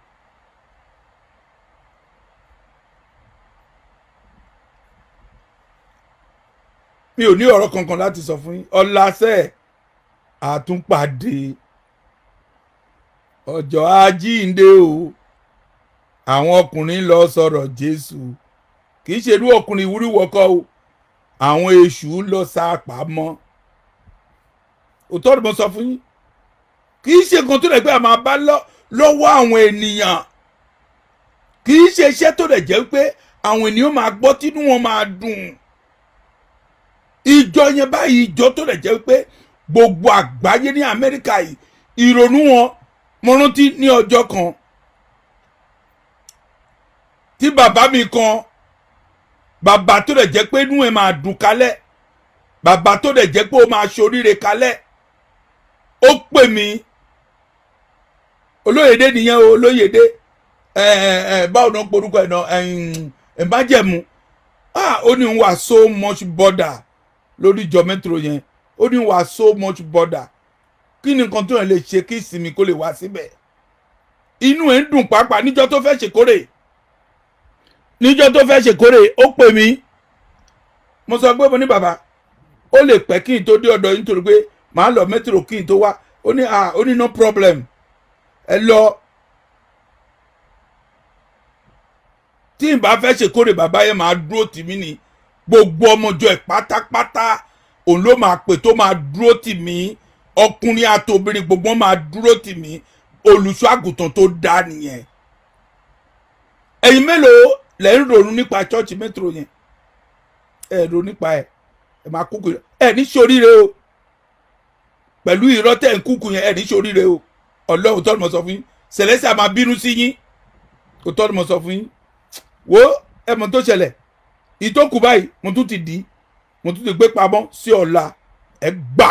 A: mi ò ní ọ̀rọ̀ kankan láti sọ fún yín. ọ̀làṣẹ́ àtúnpàdé ọjọ́ àjíǹde o. àwọn ọkùnrin lọ sọ̀rọ̀ Jésù, kì í ṣe irú ọkùnrin ìwúríwọ̀kọ́ o. àwọn èṣù lọ sápamọ́. òótọ́ ni mo sọ fún yín. kì í ṣe nǹkan tó lè gbé a máa bá lọ́wọ́ àwọn ènìyàn. kì í ṣe iṣẹ́ tó lè jẹ́ pé àwọn ènìyàn máa gbọ́ tínú wọn máa dùn. ìjọ yẹn báyìí ìjọ tó lè jẹ́ pé gbogbo àgbáyé ní Amẹ́ríkà yìí ìrònú wọn. mo rántí ní ọjọ́ kan tí bàbá mi kan, bàbá tó lè jẹ́ pé inú ẹ̀ máa dùn kálẹ̀, bàbá tó lè jẹ́ pé ó máa ṣoríire kálẹ̀, ó pè mí. olóyèdè nìyẹn o, olóyèdè báwo náà porúkọ ẹ̀ náà ẹ̀ǹbájẹ̀mú. ó ní wà so much border lórí ìjọ metro yẹn. ó ní wà so much border. kí ni nǹkan tó yẹn lè ṣe kí ìsinmi kó lè wá síbẹ̀. inú ẹ̀ ń dùn pàápàá níjọ́ tó fẹ́ ṣèkórè. níjọ́ tó fẹ́ ṣèkórè ó pè mí. mo sọ pé mo ní bàbá ó lè pẹ́ kí n tó dé ọ̀dọ̀ yín nítorí pé màá lọ metro kí n tó wá. ó ní no problem, ẹ lọ. tí n bá fẹ́ ṣèkórè bàbá yẹn máa dúró tì mí ni. gbogbo ọmọjọ ẹ̀ pátápátá òun ló máa pè tó máa dúró tì mí. ọkùnrin àtobìnrin gbogbo wọn máa dúró tì mí. olùṣọ́ àgùntàn tó dá nìyẹn. ẹ̀yin mélòó lẹ́ ń ronú nípa chọ́ọ̀chì metro yẹn? ẹ ronú nípa ẹ máa kúkú ẹ ní ṣoríire o. pẹ̀lú irọ́ tẹ̀ ń kúkú yẹn ẹ ní ṣoríire o. Ọlọ́run tó ní mo sọ fún yín, Celestial máa bínú sí yín. kò tó ní mo sọ fún yín. wo ẹ mọ̀ tó ṣẹlẹ̀, ìtókù báyìí mo tún ti dì í, mo tún ti gbé pamọ́ sí ọ̀la. ẹ gbà.